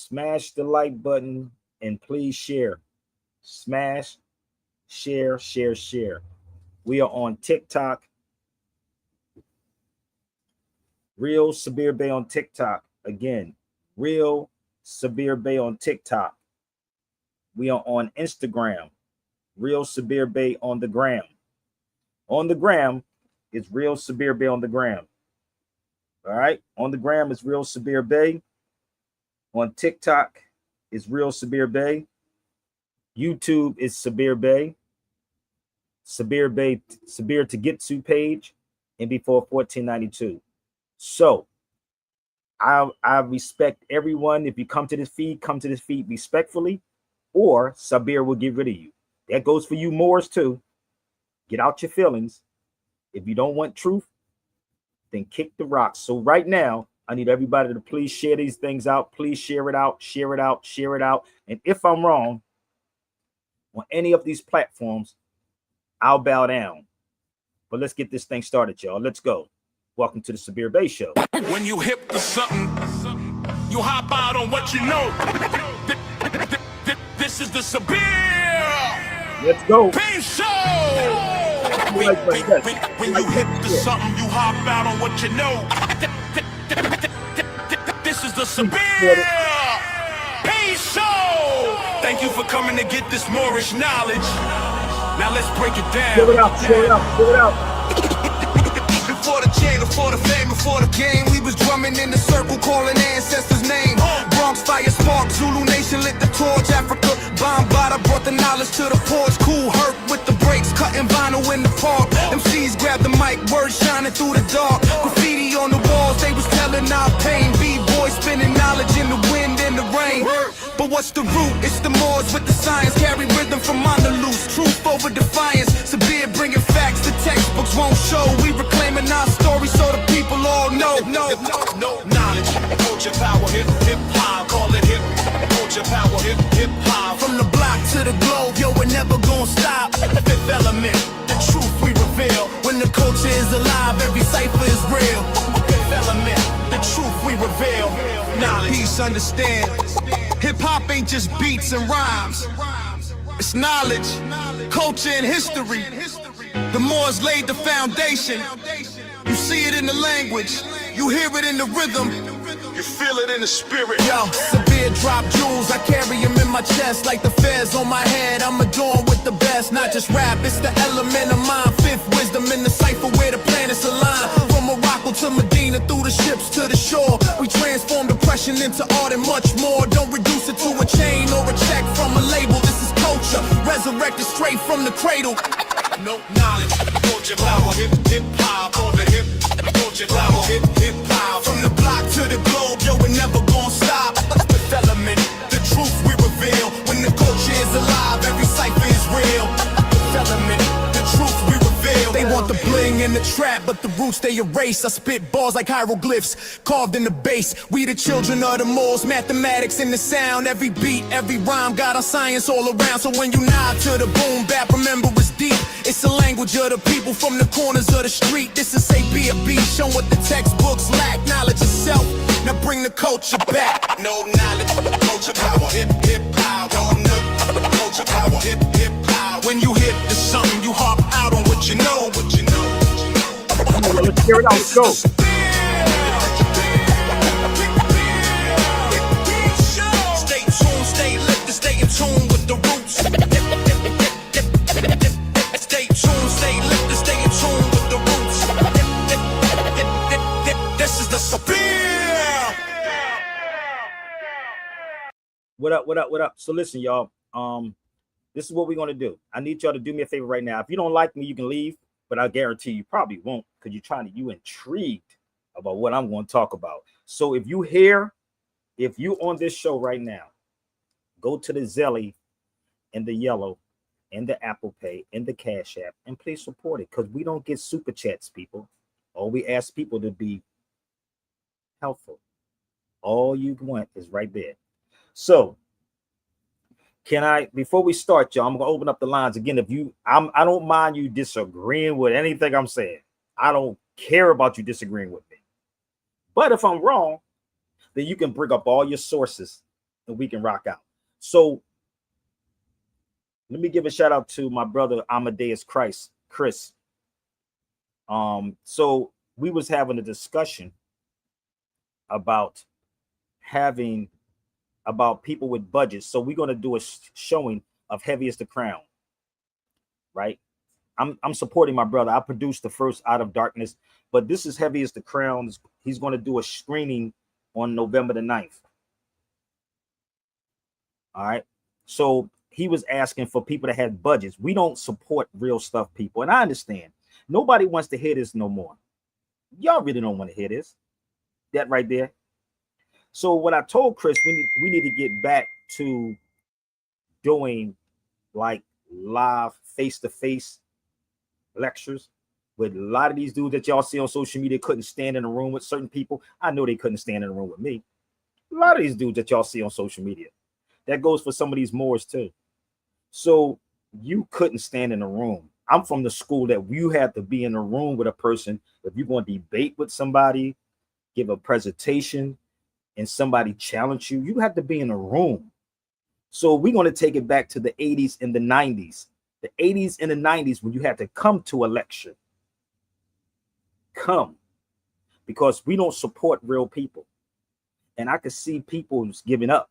Smash the like button and please share. Smash, share, share, share. We are on TikTok. Real Sabir Bey on TikTok. Again, Real Sabir Bey on TikTok. We are on Instagram. Real Sabir Bey on the gram. On the gram is Real Sabir Bey on the gram. All right. On the gram is Real Sabir Bey. On TikTok is Real Sabir Bey. YouTube is Sabir Bey. Sabir Bey, Sabir to get to page, and before 1492. So I respect everyone. If you come to this feed respectfully, or Sabir will get rid of you. That goes for you Moors too. Get out your feelings. If you don't want truth, then kick the rocks. So right now, I need everybody to please share these things out. Please share it out, share it out, share it out. And if I'm wrong on any of these platforms, I'll bow down. But let's get this thing started, y'all. Let's go. Welcome to the Sabir Bey Show. When you hip to something, you hop out on what you know. This is the Sabir Let's go. Bey Show. When you hip to something, you hop out on what you know. This is the Sabir Bey Show. Thank you for coming to get this Moorish knowledge. Now let's break it down. Give it up, give it up, give it up. Before the chain, before the fame, before the game, we was drumming in the circle, calling ancestors' name. Bronx fire spark, Zulu Nation lit the torch. Africa, Bambaataa brought the knowledge to the porch. Cool hurt with the brakes, cutting vinyl in the park. MCs grabbed the mic, words shining through the dark. Graffiti on the walls, they was telling our pain. B-boys spinning knowledge in the wind and the rain. But what's the root? It's the Moors with the science. Carry rhythm from Andalus. Truth over defiance. Sabir bringing facts the textbooks won't show. We reclaiming our story so the people all know. No knowledge, culture, power, hip hop. Call it hip, culture, power, hip hop. From the block to the globe, yo, we're never gonna stop. Fifth element, the truth we reveal. When the culture is alive, every cipher is real. Fifth element, the truth we reveal. Knowledge, peace, understand. Hip-hop ain't just beats and rhymes. It's knowledge, culture, and history. The Moors laid the foundation. You see it in the language. You hear it in the rhythm. You feel it in the spirit. Yo, Sabir drop jewels. I carry them in my chest like the fez on my head. I'm adorned with the best. Not just rap, it's the element of mine. Fifth wisdom in the cipher where the planets align. From Morocco to Medina, through the ships to the shore. We transform depression into art and much more. Don't reduce it to a chain or a check from a label. This is culture, resurrected straight from the cradle. No knowledge, culture, power, hip hop. On the hip, culture, power, hip hop. From the block to the globe, yo, we're never gonna stop. Fifth element, the truth we reveal. When the culture is alive, every cipher is real. Fifth element, the truth we reveal. They want the bling and the trap, but the roots they erase. I spit bars like hieroglyphs, carved in the base. We the children of the Moors, mathematics in the sound. Every beat, every rhyme, got our science all around. So when you nod to the boom bap, remember it's deep. It's the language of the people from the corners of the street. This is Sabir Bey, show what the textbooks lack. Knowledge itself, now bring the culture back. No knowledge, culture, power, hip hop. No culture, power, hip hop. When you hip to something, you hop out on what you know. Let's hear it out. Let's go. Stay tuned, stay lit, stay in tune with the roots. Stay tuned, stay lit, stay in tune with the roots. This is the Sabir. What up, what up, what up? So listen, y'all. This is what we're gonna do. I need y'all to do me a favor right now. If you don't like me, you can leave, but I guarantee you probably won't, because you intrigued about what I'm going to talk about. So if you on this show right now, go to the Zelly and the Yellow and the Apple Pay and the Cash App and please support it, because we don't get super chats, people. All we ask people to be helpful. All you want is right there. So before we start, y'all, I'm gonna open up the lines again. I don't mind you disagreeing with anything I'm saying. I don't care about you disagreeing with me. But if I'm wrong, then you can bring up all your sources and we can rock out. So let me give a shout out to my brother Amadeus Chris. So we was having a discussion about people with budgets. So we're gonna do a showing of Heavy as the Crown, right? I'm supporting my brother. I produced the first Out of Darkness, but this is Heavy as the Crown. He's going to do a screening on November the 9th. All right. So he was asking for people that had budgets. We don't support real stuff, people. And I understand. Nobody wants to hear this no more. Y'all really don't want to hear this. That right there. So what I told Chris, we need to get back to doing like live face-to-face lectures with a lot of these dudes that y'all see on social media couldn't stand in a room with certain people. I know they couldn't stand in a room with me. A lot of these dudes that y'all see on social media. That goes for some of these Moors too. So you couldn't stand in a room. I'm from the school that you have to be in a room with a person. If you're going to debate with somebody, give a presentation, and somebody challenge you, you have to be in a room. So we're going to take it back to the 80s and the 90s. The 80s and the 90s when you had to come to a lecture. Come. Because we don't support real people. And I could see people giving up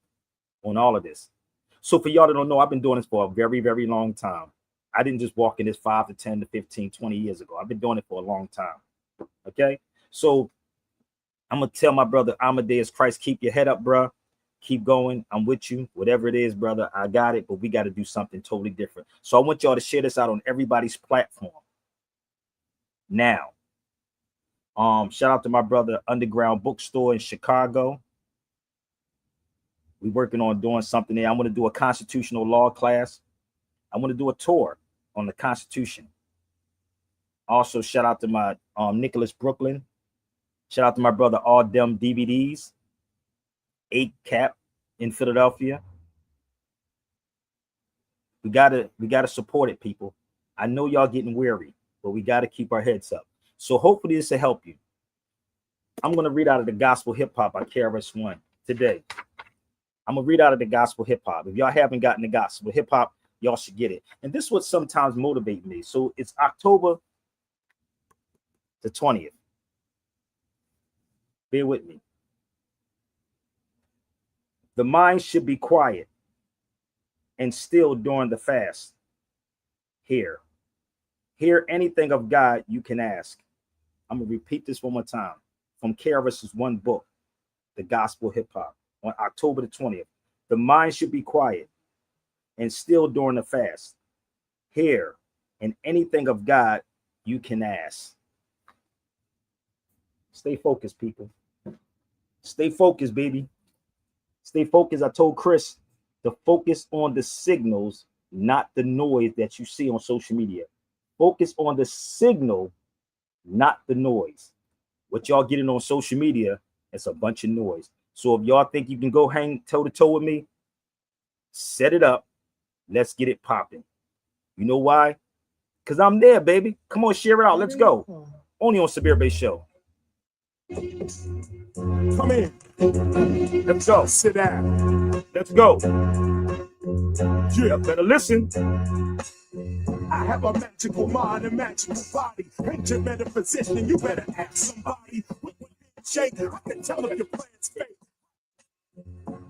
on all of this. So for y'all that don't know, I've been doing this for a very, very long time. I didn't just walk in this 5 to 10 to 15, 20 years ago. I've been doing it for a long time. Okay? So I'm going to tell my brother Amadeus Christ, keep your head up, bro. Keep going. I'm with you. Whatever it is, brother, I got it. But we got to do something totally different. So I want y'all to share this out on everybody's platform. Now, shout out to my brother Underground Bookstore in Chicago. We're working on doing something there. I'm going to do a constitutional law class. I want to do a tour on the Constitution. Also, shout out to my Nicholas Brooklyn. Shout out to my brother All Dem DVDs. 8 Cap in Philadelphia. We gotta support it, people. I know y'all getting weary, but we gotta keep our heads up. So hopefully this will help you. I'm gonna read out of the Gospel Hip Hop by KRS-One today. I'm gonna read out of the Gospel Hip Hop. If y'all haven't gotten the Gospel Hip Hop, y'all should get it. And this is what sometimes motivates me. So it's October the 20th. Bear with me. The mind should be quiet and still during the fast. Hear anything of God you can ask. I'm going to repeat this one more time. From KRS's one book, The Gospel Hip Hop, on October the 20th. The mind should be quiet and still during the fast. Hear and anything of God you can ask. Stay focused, people. Stay focused, baby. Stay focused. I told Chris to focus on the signals, not the noise that you see on social media. Focus on the signal, not the noise. What y'all getting on social media, it's a bunch of noise. So if y'all think you can go hang toe-to-toe with me, set it up. Let's get it popping. You know why? Because I'm there, baby. Come on, share it out. Let's go. Only on Sabir Bey Show. Come in. Let's go. Sit down. Let's go. Yeah, Better listen. I have a magical mind, a magical body. Ancient metaphysician, you better ask somebody. With one handshake, I can tell if your plan's fake.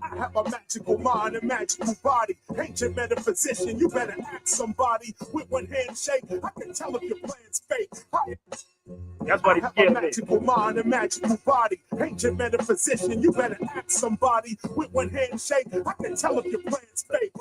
I have a magical mind, a magical body. Ancient metaphysician, you better ask somebody. With one handshake, I can tell if your plan's fake. That's what I he's have a getting magical mind, a magical body. Ancient metaphysician, you better ask somebody. With one handshake, I can tell if your plan's fake.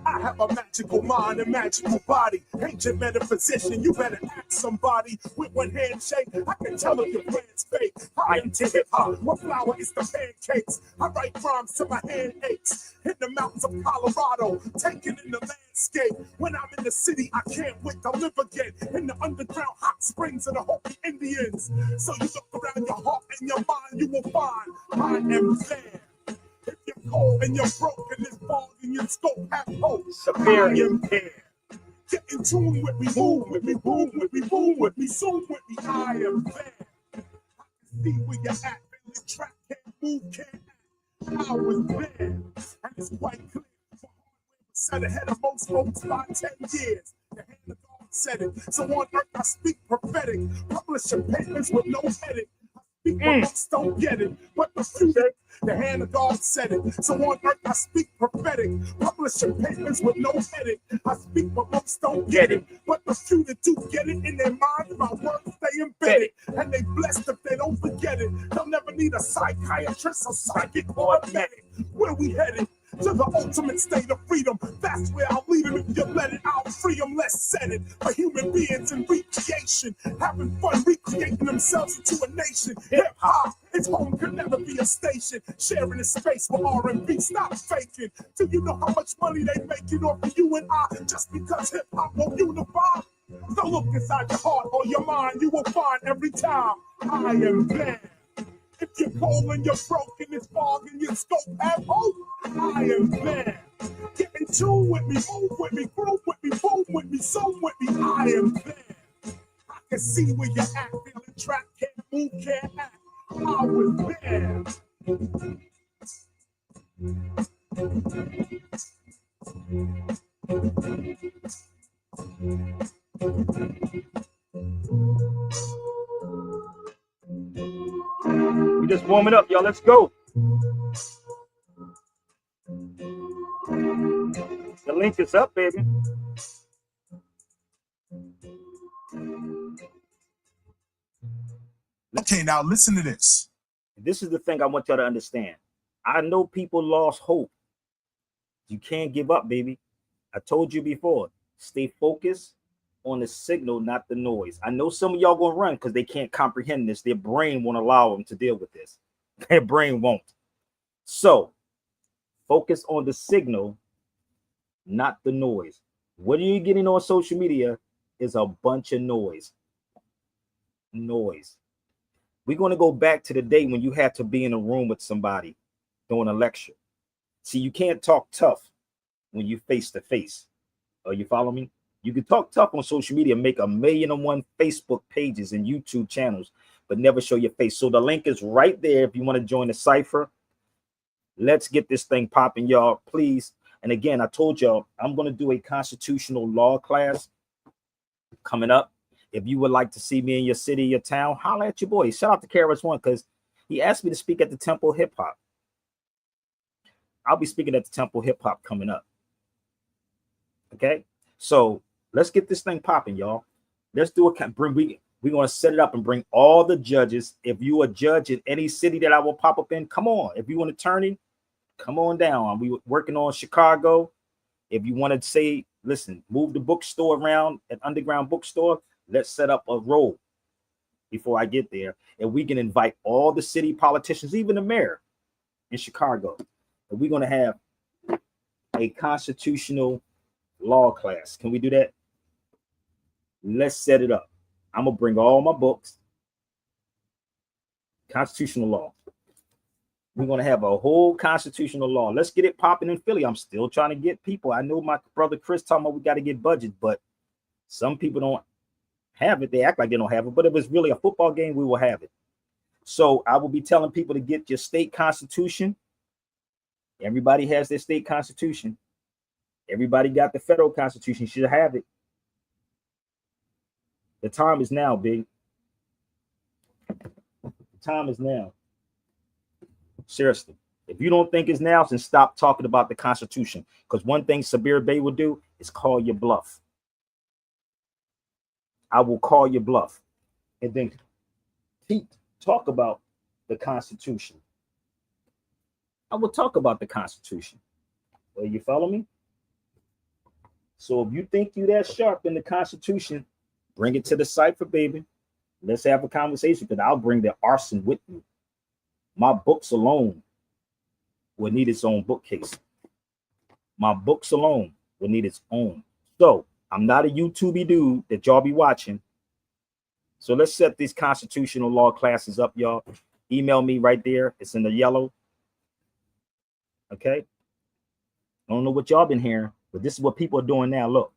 I have a magical mind, a magical body. Ancient metaphysician, you better ask somebody. With one handshake, I can tell if your plan's fake. I am hip hop. What flower is the pancakes? I write rhymes till my hand aches. In the mountains of Colorado, taking in the landscape. When I'm in the city, I can't wait to live again. In the underground hot springs of the Hopi Indians. So you look around your heart and your mind, you will find I am there. If you're cold and you're broken, this ball in your scope, have hope. Sabir. I am there. Get in tune with me, move with me, boom with me, boom with me, zoom with me. I am there. I can see where you're at, man. The track can't move, can't act. I was there, and it's quite clear. Set ahead of most folks by 10 years. The hand of God said it. So on earth I speak prophetic. Publishing papers with no headache. I speak what most don't get it. But the future, the hand of God said it. So on earth I speak prophetic. Publishing papers with no headache. I speak what most don't get it. But the few that do get it in their minds, my words stay embedded. And they blessed if they don't forget it. They'll never need a psychiatrist or psychic or a medic. Where we headed? To the ultimate state of freedom. That's where I'll lead them if you let it. I'll free them, less said it. For human beings in recreation, having fun recreating themselves into a nation. Hip hop, its home could never be a station. Sharing a space with R&B, stop faking. Do you know how much money they making off of you and I? Just because hip hop won't unify. So look inside your heart or your mind, you will find every time I am there. If you're cold and you're broken, it's fog and your scope have hope, I am there. Get in tune with me, move with me, groove with me, boom with me, zoom with me, I am there. I can see where you're at, feeling trapped, can't move, can't act. I was there. We just warming up, y'all. Let's go. The link is up, baby. Okay, now listen to this. This is the thing I want y'all to understand. I know people lost hope. You can't give up, baby. I told you before, stay focused on the signal, not the noise. I know some of y'all gonna run because they can't comprehend this. Their brain won't allow them to deal with this. Their brain won't. So focus on the signal, not the noise. What are you getting on social media is a bunch of noise. We're going to go back to the day when you had to be in a room with somebody doing a lecture. See, you can't talk tough when you face to face. Are you following me? You can talk tough on social media, make 1,000,001 Facebook pages and YouTube channels, but never show your face. So the link is right there if you want to join the cipher. Let's get this thing popping, y'all, please. And again, I told y'all I'm going to do a constitutional law class coming up. If you would like to see me in your city, your town, holla at your boy. Shout out to KRS-One because he asked me to speak at the Temple Hip Hop. I'll be speaking at the Temple Hip Hop coming up. Okay, so let's get this thing popping, y'all. Let's do a we're going to set it up and bring all the judges. If you are a judge in any city that I will pop up in, come on. If you want an attorney, come on down. We were working on Chicago. If you want to say, listen, move the bookstore around, an underground bookstore, let's set up a roll before I get there. And we can invite all the city politicians, even the mayor in Chicago. And we're going to have a constitutional law class. Can we do that? Let's set it up. I'm going to bring all my books. Constitutional law. We're going to have a whole constitutional law. Let's get it popping in Philly. I'm still trying to get people. I know my brother Chris talking about we got to get budget, but some people don't have it. They act like they don't have it, but if it's really a football game, we will have it. So I will be telling people to get your state constitution. Everybody has their state constitution. Everybody got the federal constitution. You should have it. The time is now, big. The time is now. Seriously. If you don't think it's now, then stop talking about the Constitution. Because one thing Sabir Bey will do is call your bluff. I will call your bluff. And then talk about the Constitution. I will talk about the Constitution. Well, you follow me? So if you think you that sharp in the Constitution, bring it to the cipher, baby. Let's have a conversation, because I'll bring the arson with me. My books alone will need its own bookcase. My books alone will need its own. So I'm not a YouTubey dude that y'all be watching. So let's set these constitutional law classes up, y'all. Email me right there. It's in the yellow. Okay. I don't know what y'all been hearing, but this is what people are doing now. Look.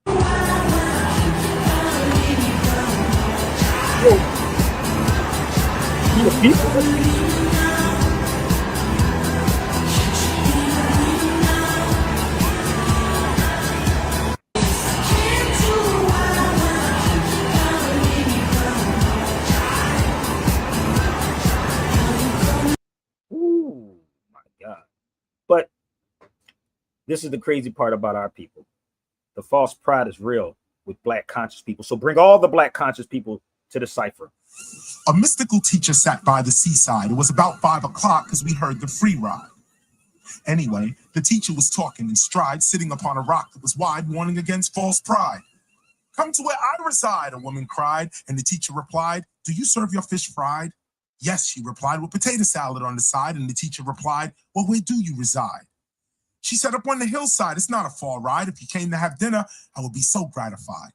This is the crazy part about our people. The false pride is real with black conscious people. So bring all the black conscious people to the cipher. A mystical teacher sat by the seaside. It was about 5 o'clock because we heard the free ride. Anyway, the teacher was talking in stride, sitting upon a rock that was wide, warning against false pride. Come to where I reside, a woman cried, and the teacher replied, do you serve your fish fried? Yes, she replied, with potato salad on the side, and the teacher replied, well, where do you reside? She said, up on the hillside. It's not a far ride. If you came to have dinner, I would be so gratified.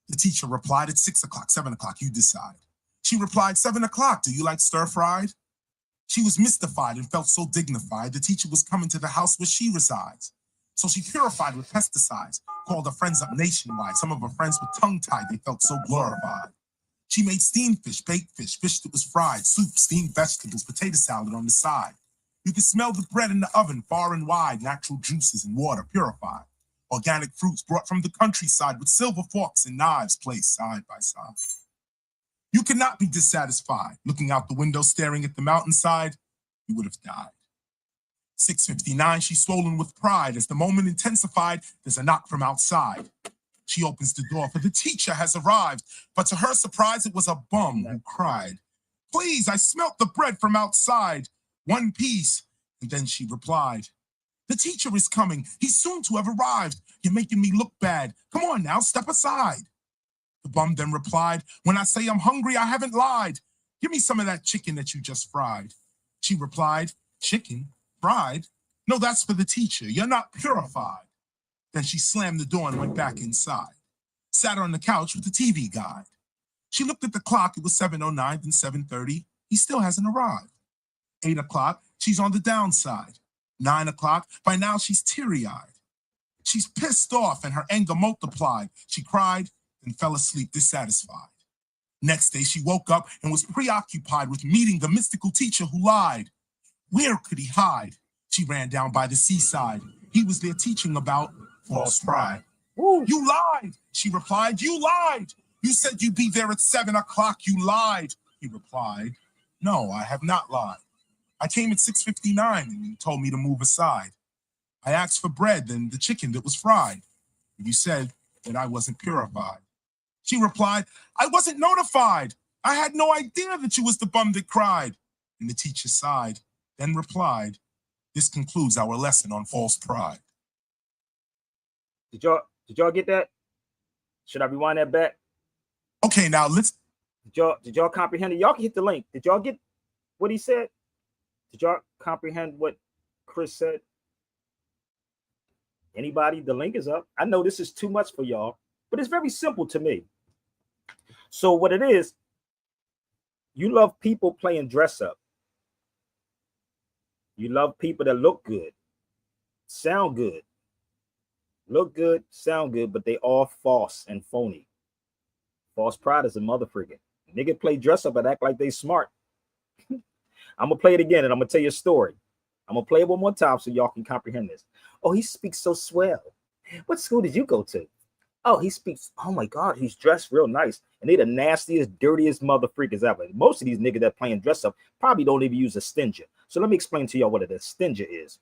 The teacher replied, it's 6 o'clock, 7 o'clock, you decide. She replied, 7 o'clock, do you like stir-fried? She was mystified and felt so dignified. The teacher was coming to the house where she resides. So she purified with pesticides, called her friends up nationwide. Some of her friends were tongue-tied. They felt so glorified. She made steamed fish, baked fish, fish that was fried, soup, steamed vegetables, potato salad on the side. You could smell the bread in the oven far and wide, natural juices and water purified. Organic fruits brought from the countryside with silver forks and knives placed side by side. You could not be dissatisfied. Looking out the window, staring at the mountainside, you would have died. 6:59, she's swollen with pride. As the moment intensified, there's a knock from outside. She opens the door, for the teacher has arrived. But to her surprise, it was a bum who cried, please, I smelt the bread from outside. One piece. And then she replied, the teacher is coming. He's soon to have arrived. You're making me look bad. Come on now, step aside. The bum then replied, when I say I'm hungry, I haven't lied. Give me some of that chicken that you just fried. She replied, chicken? Fried? No, that's for the teacher. You're not purified. Then she slammed the door and went back inside. Sat on the couch with the TV guide. She looked at the clock. It was 7:09, then 7:30. He still hasn't arrived. 8 o'clock, she's on the downside. 9 o'clock, by now she's teary-eyed. She's pissed off and her anger multiplied. She cried and fell asleep dissatisfied. Next day, she woke up and was preoccupied with meeting the mystical teacher who lied. Where could he hide? She ran down by the seaside. He was there teaching about false pride. Woo. You lied, she replied. You lied. You said you'd be there at 7 o'clock. You lied. He replied, no, I have not lied. I came at 6:59 and you told me to move aside. I asked for bread and the chicken that was fried. And you said that I wasn't purified. She replied, I wasn't notified. I had no idea that you was the bum that cried. And the teacher sighed, then replied, this concludes our lesson on false pride. Did y'all get that? Should I rewind that back? Okay, now let's. Did y'all comprehend it? Y'all can hit the link. Did y'all get what he said? Did y'all comprehend what Chris said? Anybody? The link is up. I know this is too much for y'all, but it's very simple to me. So what it is, you love people playing dress up. You love people that look good, sound good, look good, sound good, but they all false and phony. False pride is a mother friggin'. Nigga play dress up and act like they smart. I'm gonna play it again and I'm gonna tell you a story. I'm gonna play it one more time so y'all can comprehend this. Oh, he speaks so swell. What school did you go to? Oh, he speaks. Oh my God, he's dressed real nice. And they the nastiest, dirtiest mother freakers ever. Most of these niggas that playing dress up probably don't even use a stinger. So let me explain to y'all what a stinger is.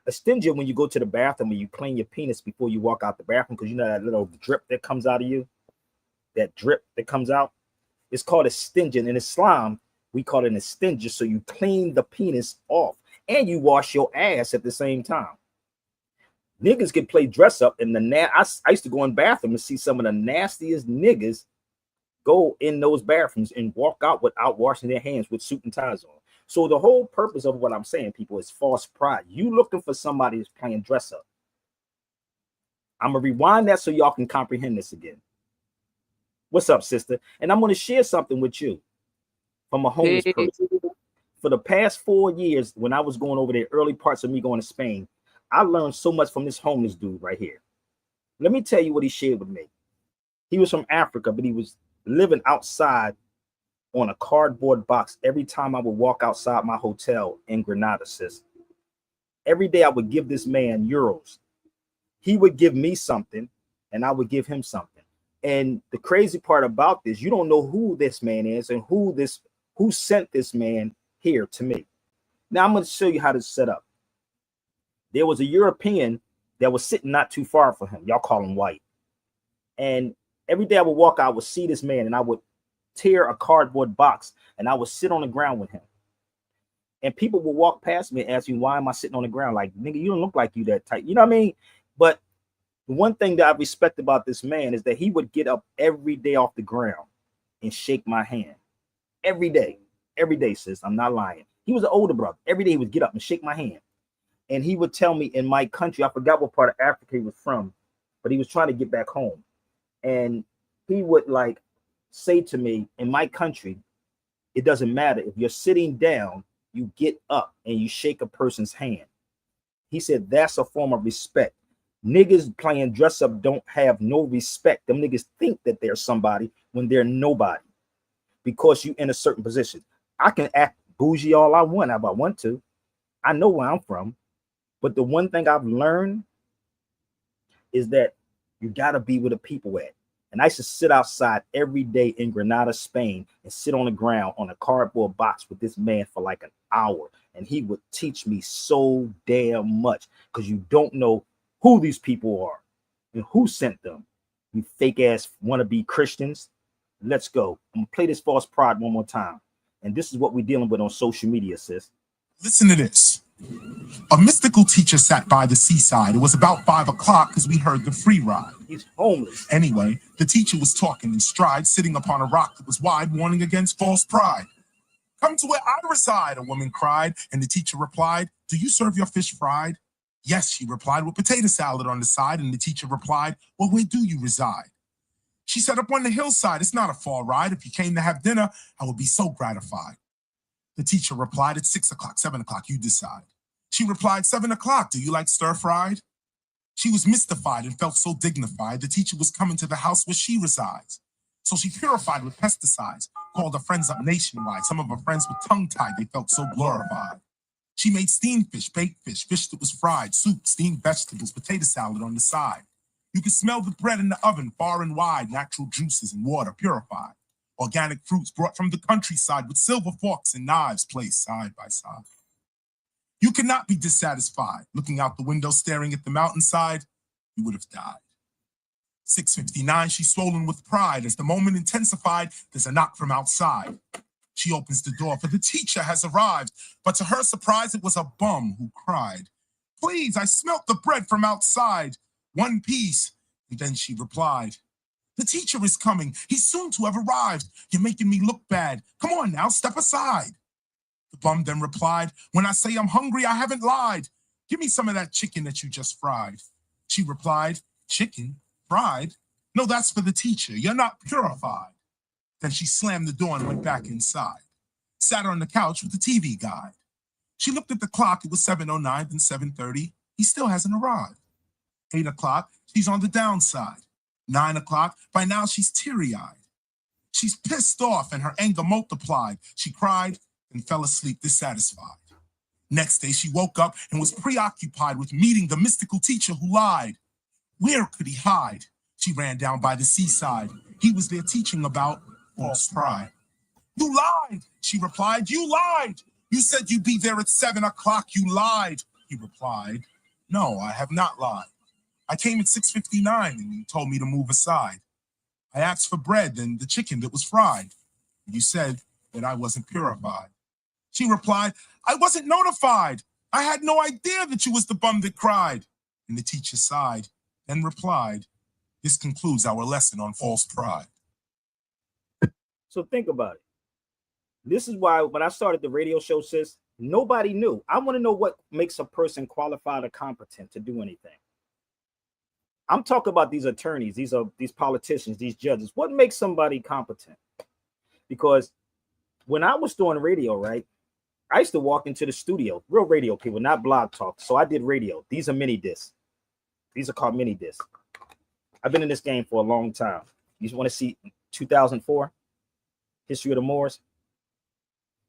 A stinger, when you go to the bathroom and you clean your penis before you walk out the bathroom, because you know that little drip that comes out of you, that drip that comes out, it's called a stinger. And in Islam, we call it a stinger. So you clean the penis off and you wash your ass at the same time. Niggas can play dress up in the I used to go in bathroom and see some of the nastiest niggas go in those bathrooms and walk out without washing their hands with suit and ties on. So the whole purpose of what I'm saying, people, is false pride. You looking for somebody who's playing dress up. I'm gonna rewind that so y'all can comprehend this again. What's up, sister? And I'm gonna share something with you from a homeless person. For the past 4 years, when I was going over there, early parts of me going to Spain, I learned so much from this homeless dude right here. Let me tell you what he shared with me. He was from Africa, but he was living outside on a cardboard box every time I would walk outside my hotel in Granada, sis. Every day I would give this man euros. He would give me something and I would give him something. And the crazy part about this, you don't know who this man is and who sent this man here to me. Now I'm going to show you how to set up. There was a European that was sitting not too far from him. Y'all call him white. And every day I would walk, I would see this man and I would tear a cardboard box and I would sit on the ground with him. And people would walk past me and ask me, why am I sitting on the ground? Like, nigga, you don't look like you that tight. You know what I mean? But the one thing that I respect about this man is that he would get up every day off the ground and shake my hand. Every day, sis. I'm not lying. He was an older brother. Every day he would get up and shake my hand. And he would tell me in my country, I forgot what part of Africa he was from, but he was trying to get back home. And he would like say to me, in my country, it doesn't matter. If you're sitting down, you get up and you shake a person's hand. He said, that's a form of respect. Niggas playing dress up don't have no respect. Them niggas think that they're somebody when they're nobody because you in a certain position. I can act bougie all I want if I want to. I know where I'm from. But the one thing I've learned is that you got to be where the people at. And I used to sit outside every day in Granada, Spain, and sit on the ground on a cardboard box with this man for like an hour. And he would teach me so damn much because you don't know who these people are and who sent them. You fake ass wannabe Christians. Let's go. I'm gonna play this false pride one more time. And this is what we're dealing with on social media, sis. Listen to this. A mystical teacher sat by the seaside. It was about 5 o'clock because we heard the free ride. He's homeless. Anyway, the teacher was talking in stride, sitting upon a rock that was wide, warning against false pride. Come to where I reside, a woman cried, and the teacher replied, do you serve your fish fried? Yes, she replied, with potato salad on the side, and the teacher replied, well, where do you reside? She said, up on the hillside. It's not a far ride. If you came to have dinner, I would be so gratified. The teacher replied, it's 6 o'clock, 7 o'clock, you decide. She replied, 7 o'clock, do you like stir-fried? She was mystified and felt so dignified. The teacher was coming to the house where she resides. So she purified with pesticides, called her friends up nationwide. Some of her friends were tongue-tied, they felt so glorified. She made steamed fish, baked fish, fish that was fried, soup, steamed vegetables, potato salad on the side. You could smell the bread in the oven far and wide, natural juices and water purified. Organic fruits brought from the countryside with silver forks and knives placed side by side. You cannot be dissatisfied. Looking out the window, staring at the mountainside, you would have died. 6:59, she's swollen with pride. As the moment intensified, there's a knock from outside. She opens the door, for the teacher has arrived. But to her surprise, it was a bum who cried, please, I smelt the bread from outside. One piece. And then she replied, the teacher is coming. He's soon to have arrived. You're making me look bad. Come on now, step aside. The bum then replied, when I say I'm hungry, I haven't lied. Give me some of that chicken that you just fried. She replied, chicken? Fried? No, that's for the teacher. You're not purified. Then she slammed the door and went back inside. Sat on the couch with the TV guide. She looked at the clock. It was 7:09, then 7:30. He still hasn't arrived. 8 o'clock, she's on the downside. 9 o'clock, by now she's teary-eyed. She's pissed off and her anger multiplied. She cried and fell asleep dissatisfied. Next day, she woke up and was preoccupied with meeting the mystical teacher who lied. Where could he hide? She ran down by the seaside. He was there teaching about false pride. You lied, she replied. You lied. You said you'd be there at 7 o'clock. You lied. He replied, no, I have not lied. I came at 6:59 and you told me to move aside. I asked for bread and the chicken that was fried. You said that I wasn't purified. She replied, I wasn't notified. I had no idea that you was the bum that cried. And the teacher sighed, then replied, this concludes our lesson on false pride. So think about it. This is why when I started the radio show, sis, nobody knew. I want to know what makes a person qualified or competent to do anything. I'm talking about these attorneys, these politicians, these judges. What makes somebody competent? Because when I was doing radio, right, I used to walk into the studio, real radio people, not blog talk. So I did radio. These are mini discs. These are called mini discs. I've been in this game for a long time. You want to see 2004, history of the Moors?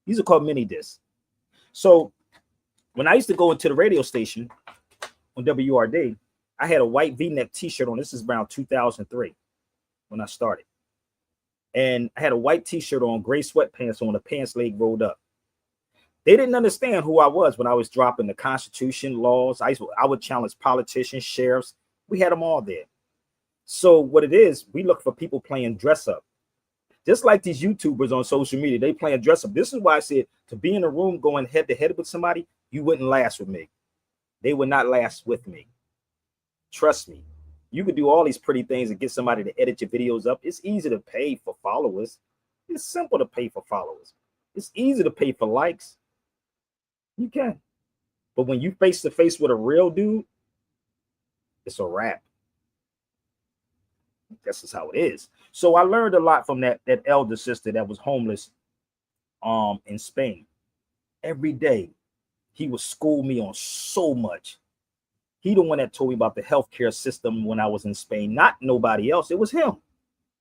These are called mini discs. So when I used to go into the radio station on WRD, I had a white V-neck t-shirt on. This is around 2003 when I started. And I had a white t-shirt on, gray sweatpants on, the pants leg rolled up. They didn't understand who I was when I was dropping the Constitution, laws. I would challenge politicians, sheriffs. We had them all there. So what it is, we look for people playing dress up. Just like these YouTubers on social media, they playing dress up. This is why I said to be in a room going head to head with somebody, you wouldn't last with me. They would not last with me. Trust me. You could do all these pretty things and get somebody to edit your videos up. It's easy to pay for followers. It's simple to pay for followers. It's easy to pay for likes. You can. But when you face to face with a real dude, it's a wrap. This is how it is. So I learned a lot from that elder sister that was homeless in Spain. Every day he would school me on so much. He the one that told me about the healthcare system when I was in Spain, not nobody else. It was him.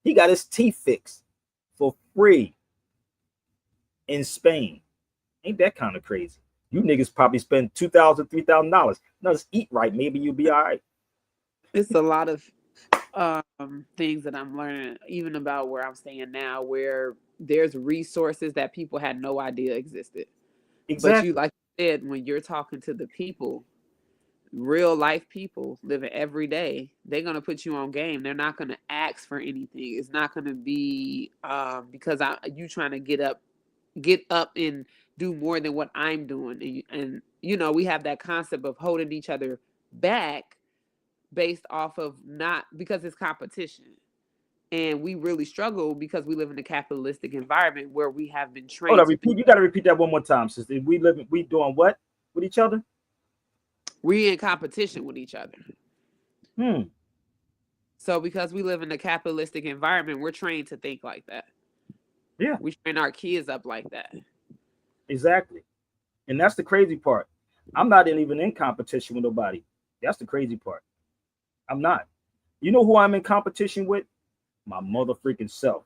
He got his teeth fixed for free in Spain. Ain't that kind of crazy? You niggas probably spend $2,000, $3,000. Now just eat right. Maybe you'll be all right. It's a lot of things that I'm learning, even about where I'm staying now, where there's resources that people had no idea existed. Exactly. But you, like you said, when you're talking to the people, real life people living every day, they're going to put you on game. They're not going to ask for anything. It's not going to be because you trying to get up and do more than what I'm doing. And you know, we have that concept of holding each other back based off of not because it's competition. And we really struggle because we live in a capitalistic environment where we have been trained. Hold on, you got to repeat that one more time, sister. We doing what with each other? We in competition with each other. So because we live in a capitalistic environment, we're trained to think like that. Yeah. We train our kids up like that. Exactly. And that's the crazy part. I'm not even in competition with nobody. That's the crazy part. I'm not. You know who I'm in competition with? My mother freaking self.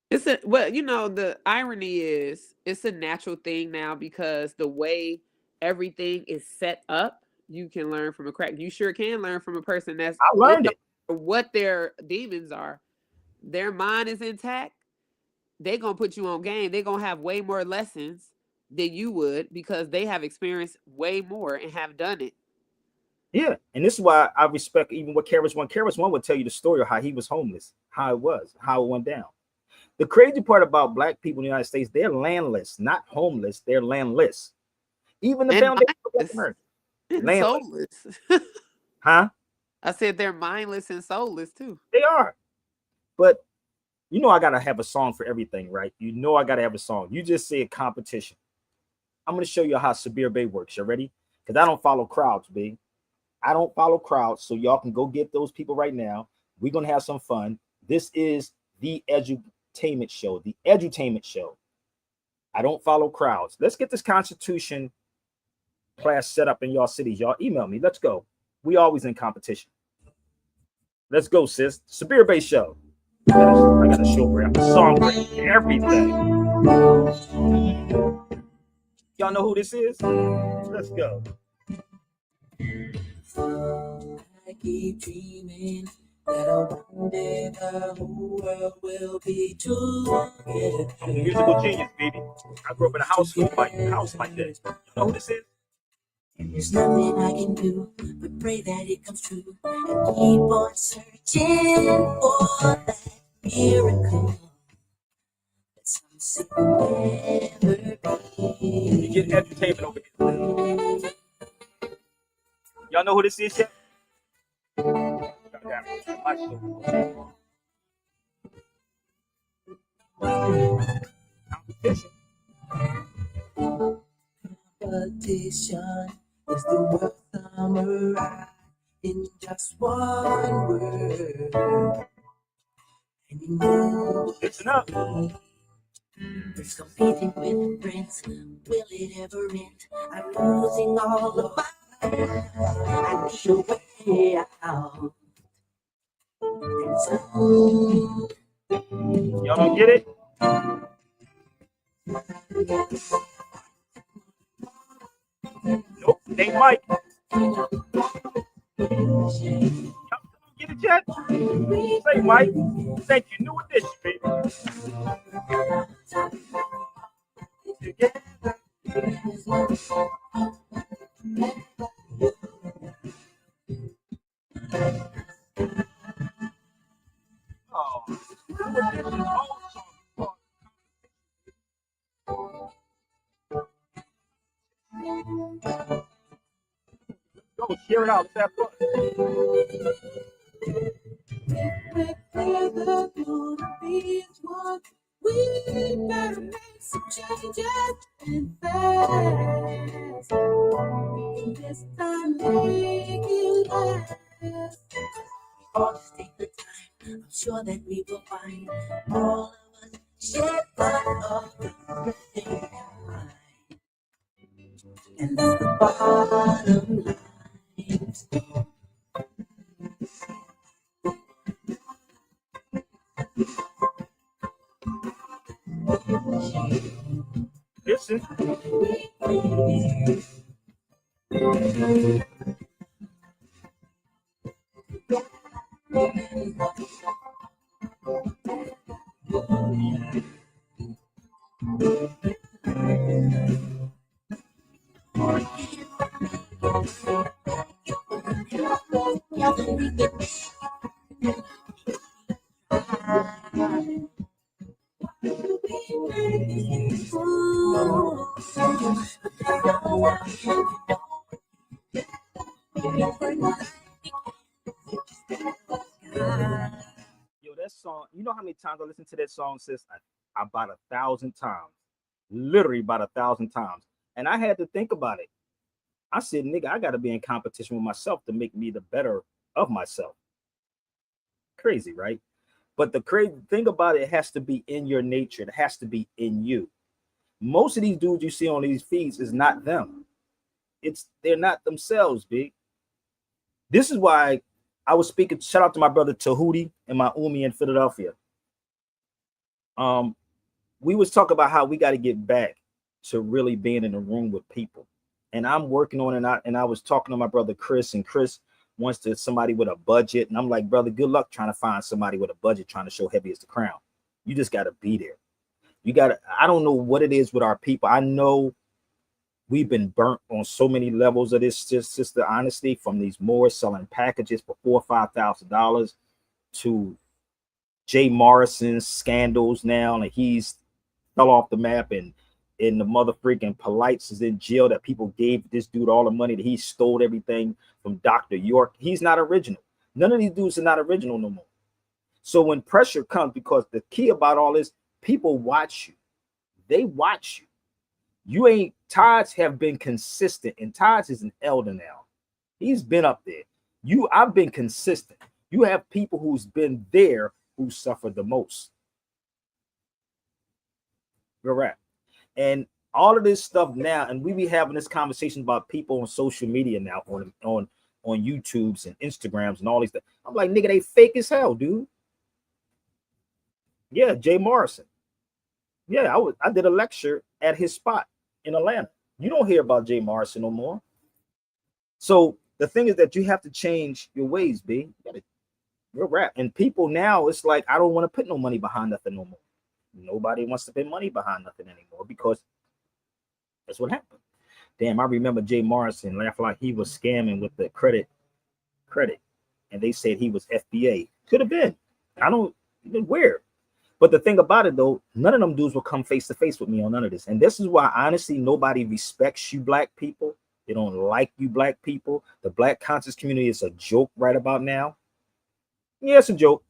The irony is it's a natural thing now because the way everything is set up, you can learn from a crack. You sure can learn from a person that's I learned it. What their demons are. Their mind is intact. They're going to put you on game. They're going to have way more lessons than you would because they have experienced way more and have done it. Yeah, and this is why I respect even what Karis One. Karis One would tell you the story of how he was homeless, how it went down. The crazy part about black people in the United States, they're landless, not homeless. They're landless. Even the foundation of Black America. Soulless. Huh? I said they're mindless and soulless too. They are. But you know I gotta have a song for everything, right? You know I gotta have a song. You just said competition. I'm gonna show you how Sabir Bey works. You ready? Because I don't follow crowds, B. I don't follow crowds, so y'all can go get those people right now. We're gonna have some fun. This is the edutainment show. The edutainment show. I don't follow crowds. Let's get this Constitution class set up in y'all cities. Y'all email me. Let's go. We always in competition. Let's go, sis. Sabir Bey show. I got a show rap, a song rap, everything. Y'all know who this is? Let's go. I keep dreaming that one day the whole world will be together. I'm a musical genius, baby. I grew up in a house like that. You know who this is? And there's nothing I can do but pray that it comes true and keep on searching for that miracle that some say will never be. You get entertainment over here. Y'all know who this is yet? Competition. Competition is the word summarized in just one word. And you know, Listen up. it's competing with friends. Will it ever end? I'm losing all of my. I need a way out. And so, Y'all don't get it? Nope, it ain't Mike. Y'all don't get it yet? Say Mike. Thank you. New edition, baby. Together. Go share it out. It's that fun. We better make some changes and fast. This time make it last. All just take the time. I'm sure that we will find all of us share part of the thing. And that's the bottom line. Listen. Yo, that song, you know how many times I listened to that song, sis? About 1,000 times. Literally about 1,000 times. And I had to think about it. I said, nigga, I got to be in competition with myself to make me the better of myself. Crazy, right? But the crazy thing about it, it has to be in your nature. It has to be in you. Most of these dudes you see on these feeds is not them. They're not themselves, big. This is why I was speaking. Shout out to my brother Tahuti and my Umi in Philadelphia. We was talking about how we got to get back to really being in the room with people. And I'm working on it. And I was talking to my brother Chris, and Chris wants to somebody with a budget. And I'm like, brother, good luck trying to find somebody with a budget trying to show heavy as the crown. You just got to be there. You got to, I don't know what it is with our people. I know we've been burnt on so many levels of this, just the honesty, from these Moorish selling packages for $4,000 or $5,000 to Jay Morrison's scandals now, and he's fell off the map, and the mother freaking Polites is in jail that people gave this dude all the money that he stole everything from Dr. York. He's not original. None of these dudes are not original no more. So when pressure comes, because the key about all this, people watch you. They watch you. You ain't, Todd's have been consistent, and Todd's is an elder now. He's been up there. I've been consistent. You have people who's been there who suffered the most. Correct. And all of this stuff now, and we be having this conversation about people on social media now, on YouTubes and Instagrams and all these things. I'm like, nigga, they fake as hell, dude. Yeah, Jay Morrison. Yeah, I did a lecture at his spot in Atlanta. You don't hear about Jay Morrison no more. So the thing is that you have to change your ways, B. Real rap. And people now, it's like, I don't want to put no money behind nothing no more. Nobody wants to put money behind nothing anymore, because that's what happened. Damn, I remember Jay Morrison laughed like he was scamming with the credit, and they said he was FBA. Could have been. I don't, weird. But the thing about it though, none of them dudes will come face to face with me on none of this. And this is why honestly nobody respects you black people. They don't like you black people. The black conscious community is a joke right about now. Yeah, it's a joke.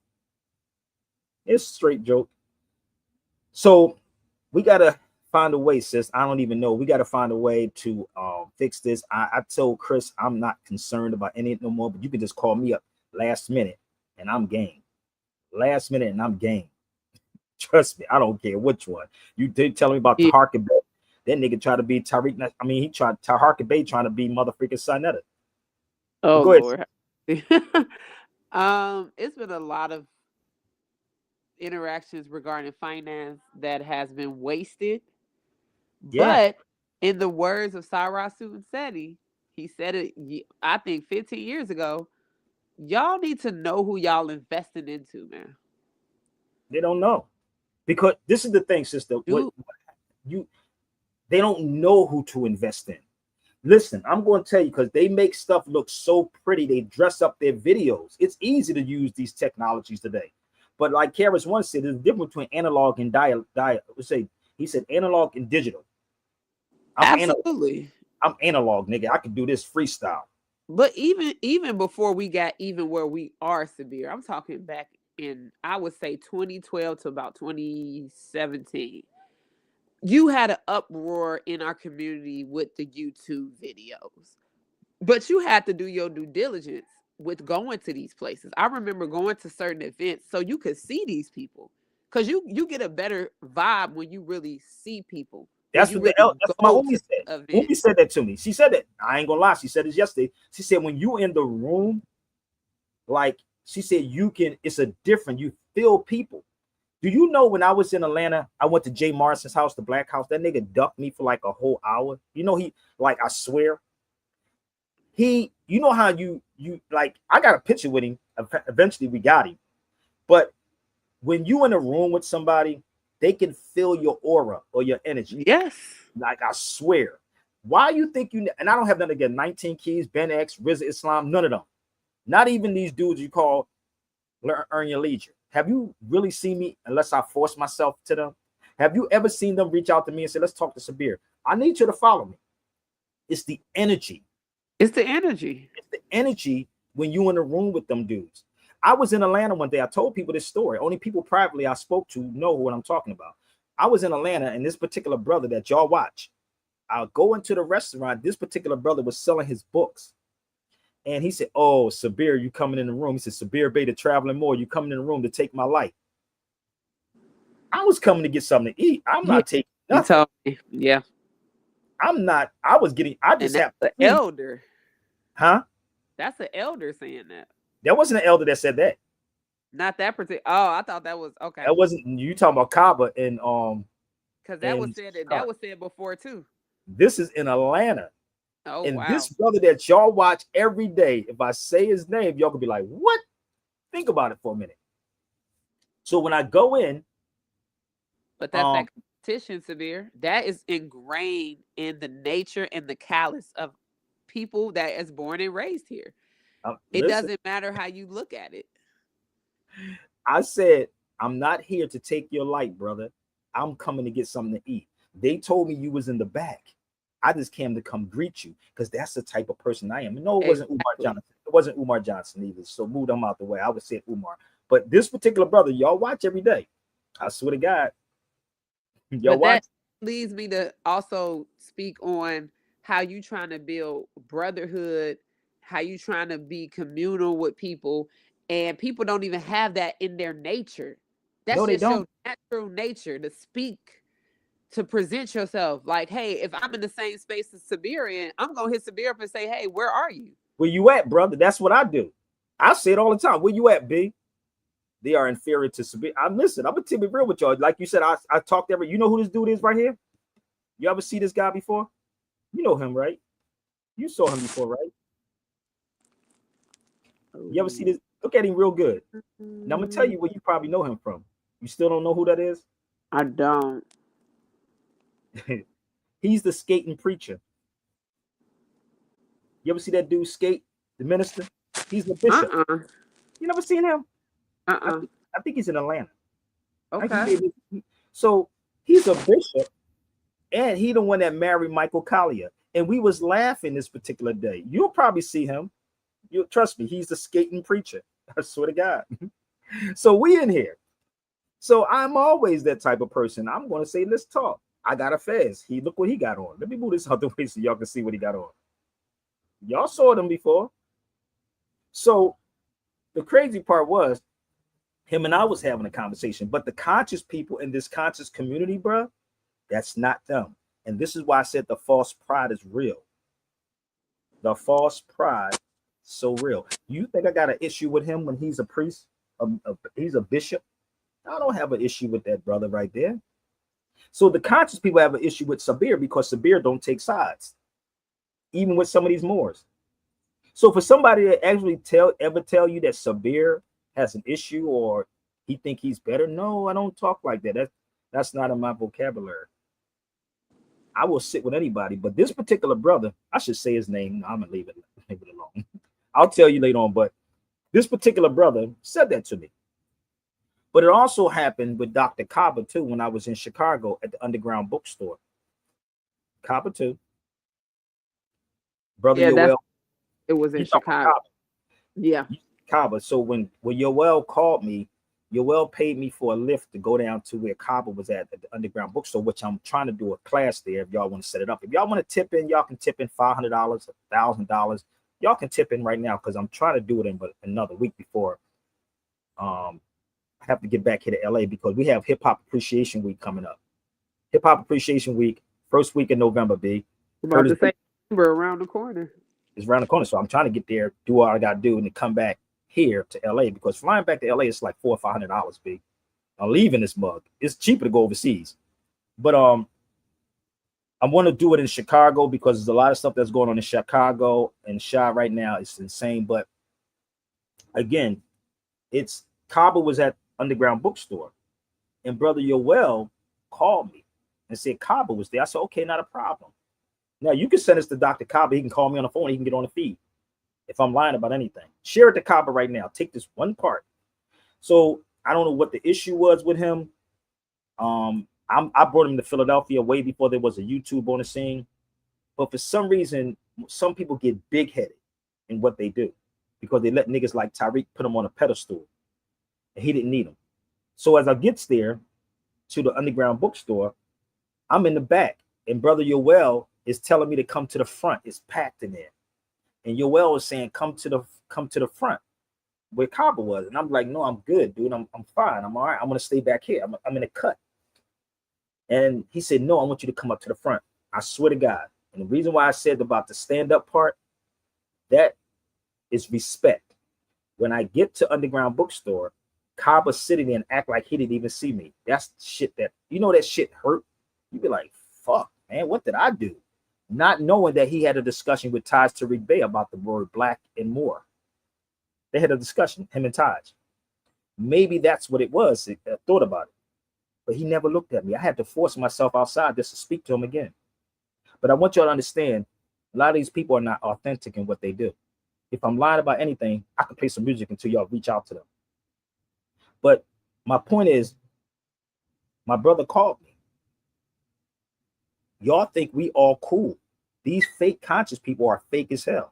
It's a straight joke. So we got to find a way, sis. I don't even know. We got to find a way to fix this. I told Chris I'm not concerned about any no more, but you can just call me up last minute and I'm game. Last minute and I'm game. Trust me, I don't care which one. You did tell me about Taharka Bay. That nigga tried to be Tariq. I mean, he tried Taharka Bay trying to be motherfucking Sinetta. Oh, Lord. It's been a lot of interactions regarding finance that has been wasted. Yeah. But in the words of Cyrus Sunseti, he said it, I think 15 years ago, y'all need to know who y'all investing into, man. They don't know. Because this is the thing, sister. They don't know who to invest in. Listen, I'm going to tell you, because they make stuff look so pretty. They dress up their videos. It's easy to use these technologies today. But like Karis once said, there's a difference between analog and he said analog and digital. Absolutely. I'm analog, nigga. I can do this freestyle. But even before we got even where we are, Sabir, I'm talking back in, I would say 2012 to about 2017. You had an uproar in our community with the YouTube videos, but you had to do your due diligence with going to these places. I remember going to certain events so you could see these people, because you get a better vibe when you really see people. That's what that's my homie said. Homie said that to me. She said that. I ain't gonna lie. She said this yesterday. She said when you in the room, like she said, it's a different. You feel people. Do you know when I was in Atlanta, I went to Jay Morrison's house, the Black House. That nigga ducked me for like a whole hour. You know, I swear. You know how you like, I got a picture with him. Eventually we got him. But when you in a room with somebody, they can feel your aura or your energy. Yes. Like, I swear. Why you think and I don't have nothing against 19 Keys, Ben X, Rizza Islam, none of them. Not even these dudes you call Earn Your Leisure. Have you really seen me unless I force myself to them? Have you ever seen them reach out to me and say, let's talk to Sabir? I need you to follow me. It's the energy. It's the energy. It's the energy when you in a room with them dudes. I was in Atlanta one day. I told people this story. Only people privately I spoke to know what I'm talking about. I was in Atlanta, and this particular brother that y'all watch, I'll go into the restaurant. This particular brother was selling his books. And he said, oh, Sabir, you coming in the room. He said, Sabir Bey, the traveling Moor, you coming in the room to take my life. I was coming to get something to eat. I'm not taking nothing. You told me. Yeah. I'm not. I just have the elder. Huh? That's an elder saying that. There wasn't an elder that said that. Not that particular. Oh, I thought that was okay. That wasn't you talking about Kaba and because that was said before too. This is in Atlanta. Oh, and wow. This brother that y'all watch every day, if I say his name, y'all could be like, what? Think about it for a minute. So when I go in, but that's that competition, Sabir. That is ingrained in the nature and the callous of people that is born and raised here. It doesn't matter how you look at it. I said, I'm not here to take your light, brother. I'm coming to get something to eat. They told me you was in the back. I just came to come greet you because that's the type of person I am. No, it wasn't Umar Johnson. It wasn't Umar Johnson either. So move them out the way. I would say Umar. But this particular brother, y'all watch every day. I swear to God. Y'all watch. That leads me to also speak on how you trying to build brotherhood, how you trying to be communal with people, and people don't even have that in their nature. That's just your natural nature to speak, to present yourself. Like, hey, if I'm in the same space as Sabir, I'm gonna hit Sabir up and say, hey, where are you? Where you at, brother? That's what I do. I say it all the time. Where you at, B? They are inferior to Sabir. I'm gonna be real with y'all. Like you said, I talked you know who this dude is right here? You ever see this guy before? You know him, right? You saw him before, right? You ever see this? Look at him real good. Now I'm gonna tell you where you probably know him from. You still don't know who that is? I don't. He's the skating preacher. You ever see that dude skate? The minister? He's the bishop. You never seen him? I think he's in Atlanta. Okay. So he's a bishop, and he the one that married Michael Collier. And we was laughing this particular day. You'll probably see him. You'll trust me. He's the skating preacher. I swear to God. So we in here. So I'm always that type of person. I'm going to say, let's talk. I got a fez. Look what he got on. Let me move this other way so y'all can see what he got on. Y'all saw them before. So the crazy part was him and I was having a conversation, but the conscious people in this conscious community, bro, that's not them. And this is why I said the false pride is real. The false pride, so real. You think I got an issue with him when he's a priest? He's a bishop? I don't have an issue with that brother right there. So the conscious people have an issue with Sabir because Sabir don't take sides, even with some of these Moors. So for somebody to actually ever tell you that Sabir has an issue or he think he's better, no, I don't talk like that. That's not in my vocabulary. I will sit with anybody. But this particular brother, I should say his name. I'm gonna leave it alone. I'll tell you later on. But this particular brother said that to me. But it also happened with Dr. Kaba too when I was in Chicago at the Underground Bookstore. Kaba too. Brother Yeah, Yoel. it was in You talking about Chicago. Kaba. Yeah. Kaba. So when Yoel called me, Yoel paid me for a lift to go down to where Kaba was at the Underground Bookstore, which I'm trying to do a class there. If y'all want to set it up, if y'all want to tip in, y'all can tip in $500, $1,000. Y'all can tip in right now because I'm trying to do it in but another week before. I have to get back here to LA because we have Hip Hop Appreciation Week coming up. Hip Hop Appreciation Week, first week in November, B. About to say November around the corner. It's around the corner, so I'm trying to get there, do what I got to do, and then come back here to LA because flying back to LA is like $400 or $500, B. I'm leaving this mug. It's cheaper to go overseas, but I want to do it in Chicago because there's a lot of stuff that's going on in Chicago and Chi right now. It's insane, but again, it's Kaba was at Underground Bookstore, and Brother Yoel called me and said Kaba was there. I said, okay, not a problem. Now you can send us to Dr. Kaba. He can call me on the phone. He can get on the feed. If I'm lying about anything, share it to Kaba right now. Take this one part. So I don't know what the issue was with him. I brought him to Philadelphia way before there was a YouTube on the scene. But for some reason, some people get big-headed in what they do because they let niggas like Tariq put him on a pedestal. And he didn't need him. So as I gets there to the Underground Bookstore, I'm in the back. And Brother Yoel is telling me to come to the front. It's packed in there. And Yoel was saying, come to the front where Kaba was. And I'm like, no, I'm good, dude. I'm fine. I'm all right. I'm going to stay back here. I'm in a cut. And he said, no, I want you to come up to the front. I swear to God. And the reason why I said about the stand-up part, that is respect. When I get to Underground Bookstore, Kaba sitting there and act like he didn't even see me. That's shit that, that shit hurt. You be like, fuck, man, what did I do? Not knowing that he had a discussion with Taj Tariq Bey about the word black and more. They had a discussion, him and Taj. Maybe that's what it was. I thought about it. But he never looked at me. I had to force myself outside just to speak to him again. But I want y'all to understand, a lot of these people are not authentic in what they do. If I'm lying about anything, I can play some music until y'all reach out to them. But my point is, my brother called me. Y'all think we all cool. These fake conscious people are fake as hell.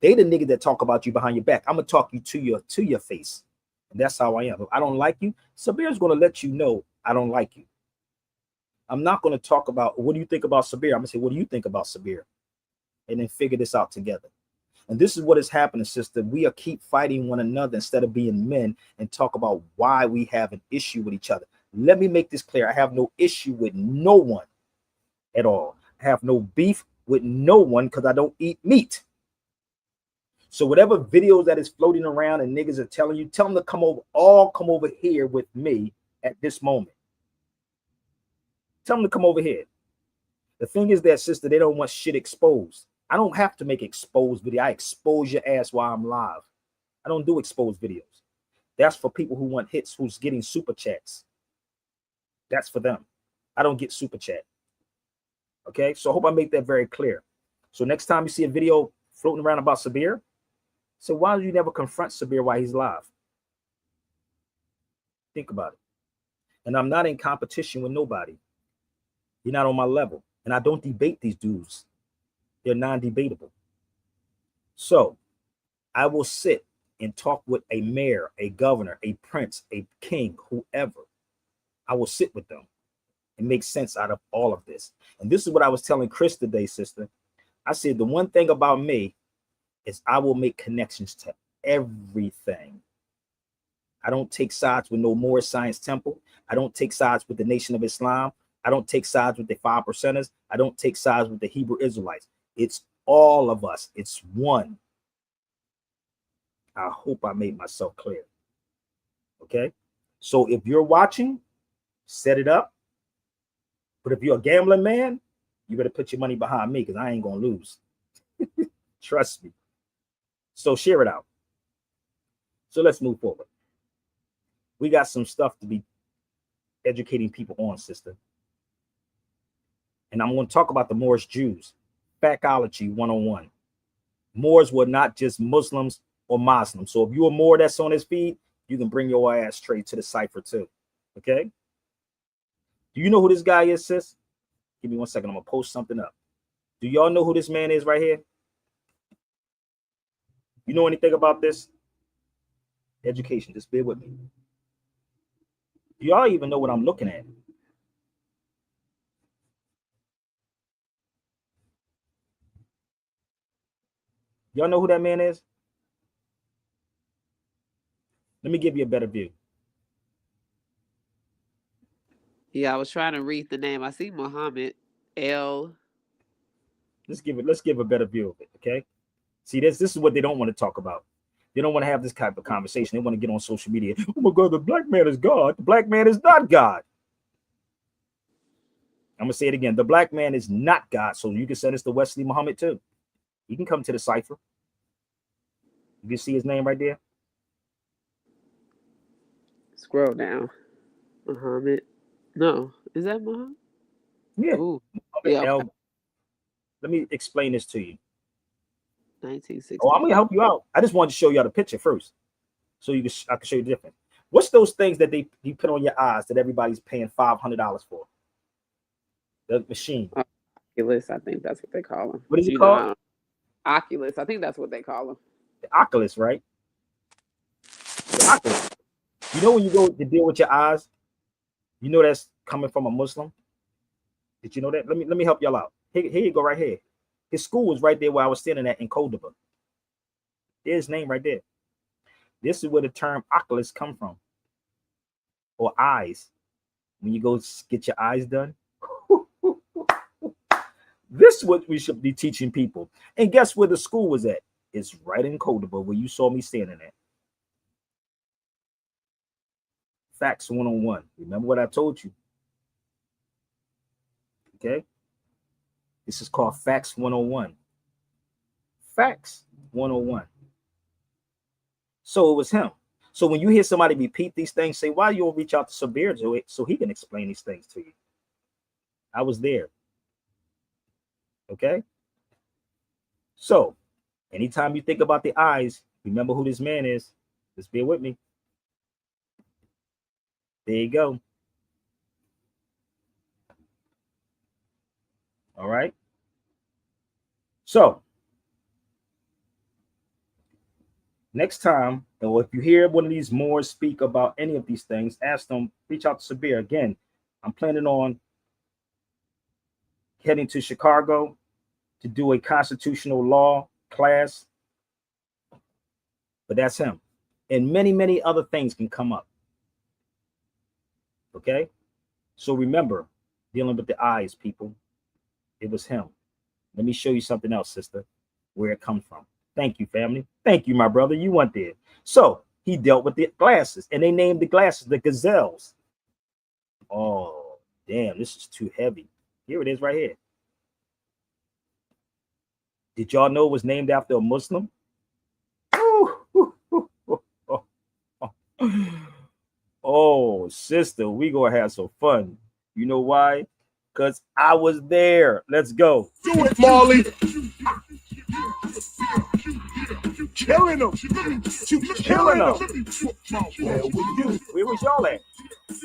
They the niggas that talk about you behind your back. I'm gonna talk you to your face. And that's how I am. If I don't like you, Sabir's gonna let you know I don't like you. I'm not gonna talk about what do you think about Sabir. I'm gonna say, what do you think about Sabir? And then figure this out together. And this is what is happening, sister. We are keep fighting one another instead of being men and talk about why we have an issue with each other. Let me make this clear. I have no issue with no one at all. I have no beef with no one because I don't eat meat. So whatever videos that is floating around and niggas are telling you, tell them to come over here with me at this moment. Tell them to come over here. The thing is that, sister, they don't want shit exposed. I don't have to make exposed video. I expose your ass while I'm live. I don't do exposed videos. That's for people who want hits, who's getting super chats. That's for them. I don't get super chat. Okay, so I hope I make that very clear. So next time you see a video floating around about Sabir, so why do you never confront Sabir while he's live? Think about it. And I'm not in competition with nobody. You're not on my level. And I don't debate these dudes. They're non-debatable. So I will sit and talk with a mayor, a governor, a prince, a king, whoever. I will sit with them and make sense out of all of this. And this is what I was telling Chris today, sister. I said, the one thing about me is I will make connections to everything. I don't take sides with no Moorish Science Temple. I don't take sides with the Nation of Islam. I don't take sides with the 5%ers. I don't take sides with the Hebrew Israelites. It's all of us. It's one. I hope I made myself clear. Okay? So if you're watching, set it up. But if you're a gambling man, you better put your money behind me because I ain't going to lose. Trust me. So share it out. So let's move forward. We got some stuff to be educating people on, sister. And I'm going to talk about the Moorish Jews. Factology 101. Moors were not just Muslims or Muslims. So if you're a Moor that's on this feed, you can bring your ass straight to the cipher too. Okay? Do you know who this guy is, sis? Give me 1 second. I'm going to post something up. Do y'all know who this man is right here? You know anything about this? Education. Just bear with me. Do y'all even know what I'm looking at? Y'all know who that man is? Let me give you a better view. Yeah, I was trying to read the name. I see Muhammad L. Let's give a better view of it. Okay. See, this is what they don't want to talk about. They don't want to have this type of conversation. They want to get on social media. Oh my God, the black man is God. The black man is not God. I'm gonna say it again. The black man is not God. So you can send this to Wesley Muhammad too. He can come to the cipher. You can see his name right there. Scroll down. Muhammad. No, is that Muhammad? Yeah. Ooh. Yeah. Okay. Let me explain this to you. 1960. Oh, I'm gonna help you out. I just wanted to show y'all the picture first, so I can show you the difference. What's those things that you put on your eyes that everybody's paying $500 for? The machine. Oculus, I think that's what they call them. What is it called? Oculus, I think that's what they call them. The Oculus, right? The Oculus. You know when you go to deal with your eyes, you know that's coming from a Muslim. Did you know that? Let me help y'all out. Here you go, right here. His school was right there where I was standing at in Cordoba. There's his name right there. This is where the term Oculus come from, or eyes. When you go get your eyes done. This is what we should be teaching people. And guess where the school was at? It's right in Cordoba where you saw me standing at. Facts 101. Remember what I told you. Okay. This is called Facts 101. Facts 101. So it was him. So when you hear somebody repeat these things, say, why you don't reach out to Sabir so he can explain these things to you? I was there. Okay. So anytime you think about the eyes, remember who this man is. Just bear with me. There you go. All right. So next time, or if you hear one of these Moors speak about any of these things, ask them, reach out to Sabir. Again, I'm planning on heading to Chicago to do a constitutional law class. But that's him. And many, many other things can come up. Okay? So remember, dealing with the eyes, people, it was him. Let me show you something else, sister, where it comes from. Thank you, family. Thank you, my brother. You went there. So he dealt with the glasses, and they named the glasses the gazelles. Oh, damn, this is too heavy. Here it is right here. Did y'all know it was named after a Muslim? Oh, sister, we gonna have some fun. You know why? Because I was there. Let's go. Do it, Marley. Killing them. You killing them. Where was y'all at?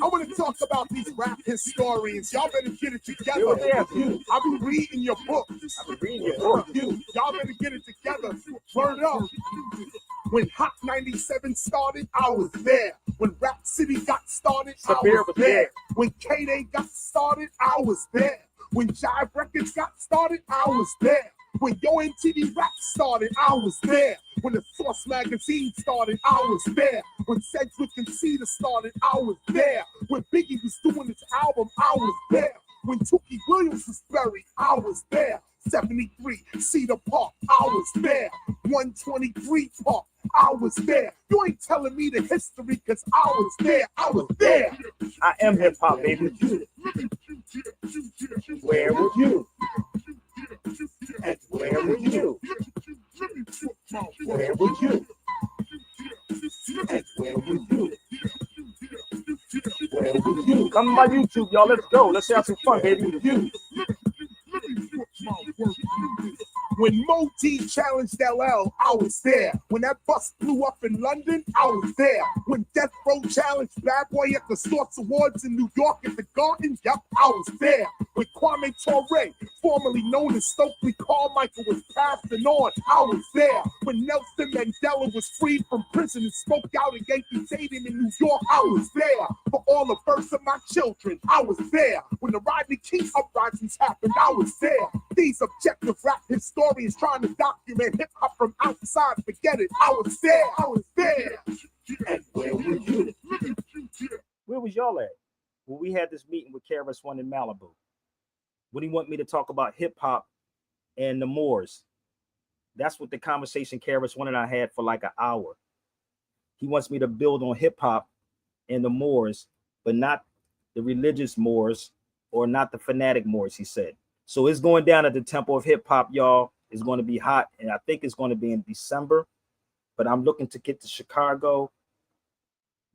I want to talk about these rap historians. Y'all better get it together. They were there. I'll be reading your book. I've been reading your book. Y'all better get it together. Turn it up. When Hot 97 started, I was there. When Rap City got started, I was there. When K-Day got started, I was there. When Jive Records got started, I was there. When Yo MTV Rap started, I was there. When the Source magazine started, I was there. When Sedgwick and Cedar started, I was there. When Biggie was doing his album, I was there. When Tookie Williams was buried, I was there. 73 Cedar Park, I was there. 123 Park, I was there. You ain't telling me the history because I was there. I was there. I am hip hop, baby. Where were you? And where were you? Where were you? And where were you? Where were you? Come on my YouTube, y'all. Let's go. Let's have some fun, baby. When Mo D challenged LL, I was there. When that bus blew up in London, I was there. When Death Row challenged Bad Boy at the Source Awards in New York at the Garden, yep, I was there. When Kwame Ture, formerly known as Stokely Carmichael, was passing on, I was there. When Nelson Mandela was freed from prison and spoke out at Yankee Stadium in New York, I was there. For all the births of my children, I was there. When the Rodney King uprisings happened, I was there. These objective rap historians trying to document hip-hop from outside, forget it, I was there, I was there. And where were you? Where was y'all at? Well, we had this meeting with KRS-One in Malibu. What do you want me to talk about hip-hop and the Moors? That's what the conversation KRS-One and I had for like an hour. He wants me to build on hip-hop and the Moors, but not the religious Moors or not the fanatic Moors, he said. So it's going down at the Temple of Hip Hop, y'all. It's going to be hot, and I think it's going to be in December. But I'm looking to get to Chicago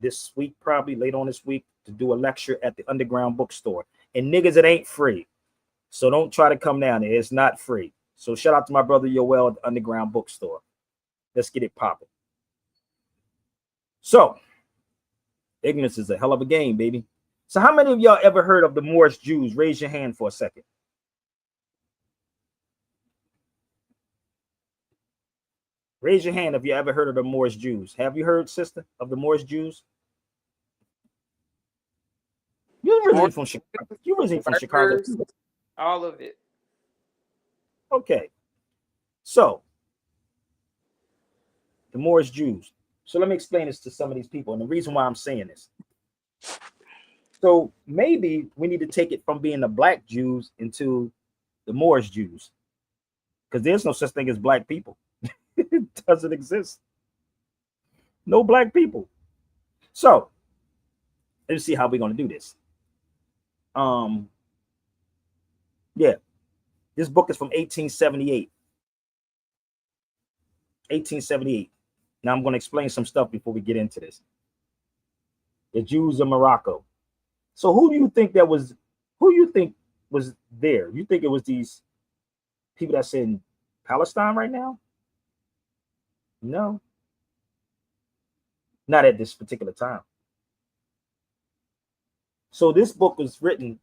this week, probably late on this week, to do a lecture at the Underground Bookstore. And niggas, it ain't free. So don't try to come down there. It's not free. So shout out to my brother Yoel at the Underground Bookstore. Let's get it popping. So, ignorance is a hell of a game, baby. So how many of y'all ever heard of the Moorish Jews? Raise your hand for a second. Raise your hand if you ever heard of the Moorish Jews. Have you heard, sister, of the Moorish Jews? You're originally from Chicago. You're originally from Chicago. All of it. Okay. So, the Moorish Jews. So let me explain this to some of these people. And the reason why I'm saying this. So maybe we need to take it from being the black Jews into the Moorish Jews. Because there's no such thing as black people. It doesn't exist. No black people. So let's see how we're going to do this. Yeah, this book is from 1878. 1878. Now I'm going to explain some stuff before we get into this. The Jews of Morocco. So who do you think that was? Who you think was there? You think it was these people that's in Palestine right now? No, not at this particular time. So this book was written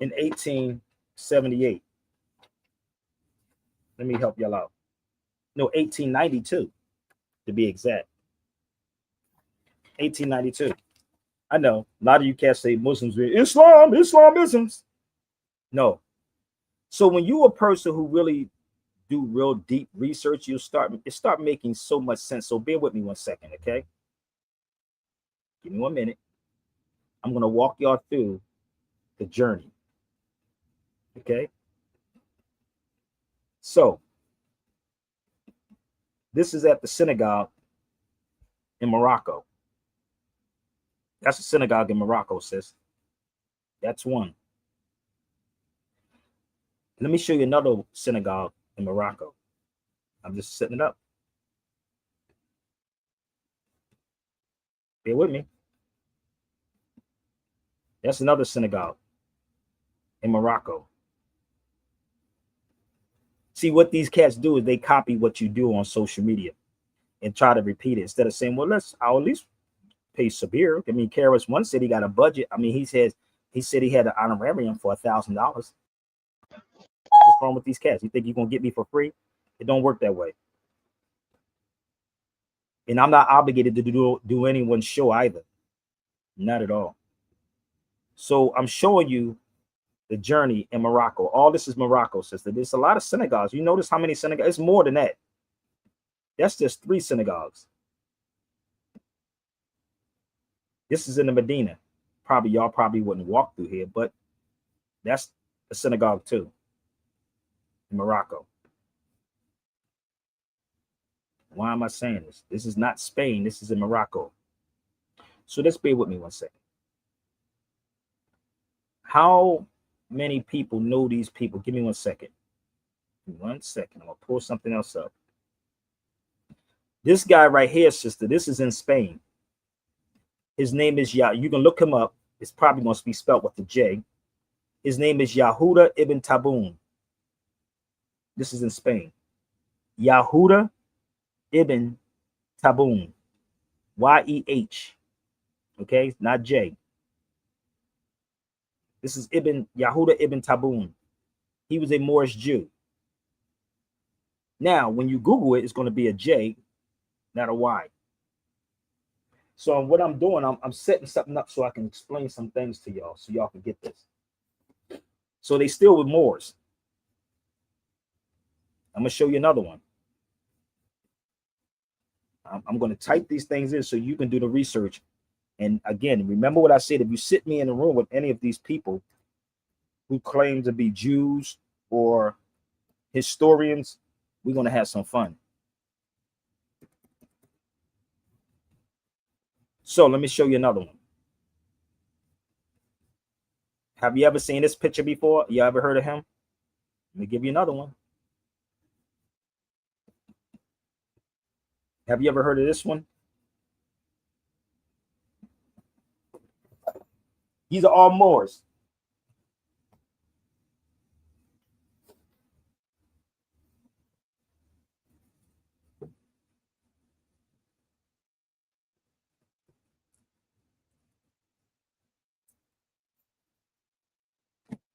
in 1878. Let me help y'all out. No, 1892 to be exact. 1892. I know a lot of you cats say Muslims are Islamisms. No. So when you a person who really do real deep research, you'll start making so much sense. So bear with me 1 second, okay? Give me 1 minute. I'm going to walk y'all through the journey. Okay? So, this is at the synagogue in Morocco. That's a synagogue in Morocco, sis. That's one. Let me show you another synagogue in Morocco. I'm just setting it up. Bear with me. That's another synagogue in Morocco. See, what these cats do is they copy what you do on social media and try to repeat it instead of saying, well, I'll at least pay Sabir. I mean, KRS-One said he got a budget. I mean, he said he had an honorarium for $1,000. What's wrong with these cats? You think you're gonna get me for free? It don't work that way. And I'm not obligated to do anyone's show either. Not at all. So I'm showing you the journey in Morocco. All this is Morocco, sister. There's a lot of synagogues. You notice how many synagogues? It's more than that. That's just 3 synagogues. This is in the Medina. Y'all probably wouldn't walk through here, but that's a synagogue too in Morocco. Why am I saying this? This is not Spain. This is in Morocco. So let's bear with me 1 second. How many people know these people? Give me 1 second. 1 second. I'm going to pull something else up. This guy right here, sister, this is in Spain. His name is you can look him up. It's probably going to be spelled with a J. His name is Yahuda ibn Tabun. This is in Spain. Yahuda ibn Tabun. Y-E-H. Okay, not J. This is Yahuda ibn Tabun. He was a Moorish Jew. Now, when you Google it, it's going to be a J, not a Y. So what I'm doing, I'm setting something up so I can explain some things to y'all so y'all can get this. So they still with Moors. I'm going to show you another one. I'm going to type these things in so you can do the research. And again, remember what I said, if you sit me in a room with any of these people who claim to be Jews or historians, we're going to have some fun. So let me show you another one. Have you ever seen this picture before? You ever heard of him? Let me give you another one. Have you ever heard of this one? These are all Moors.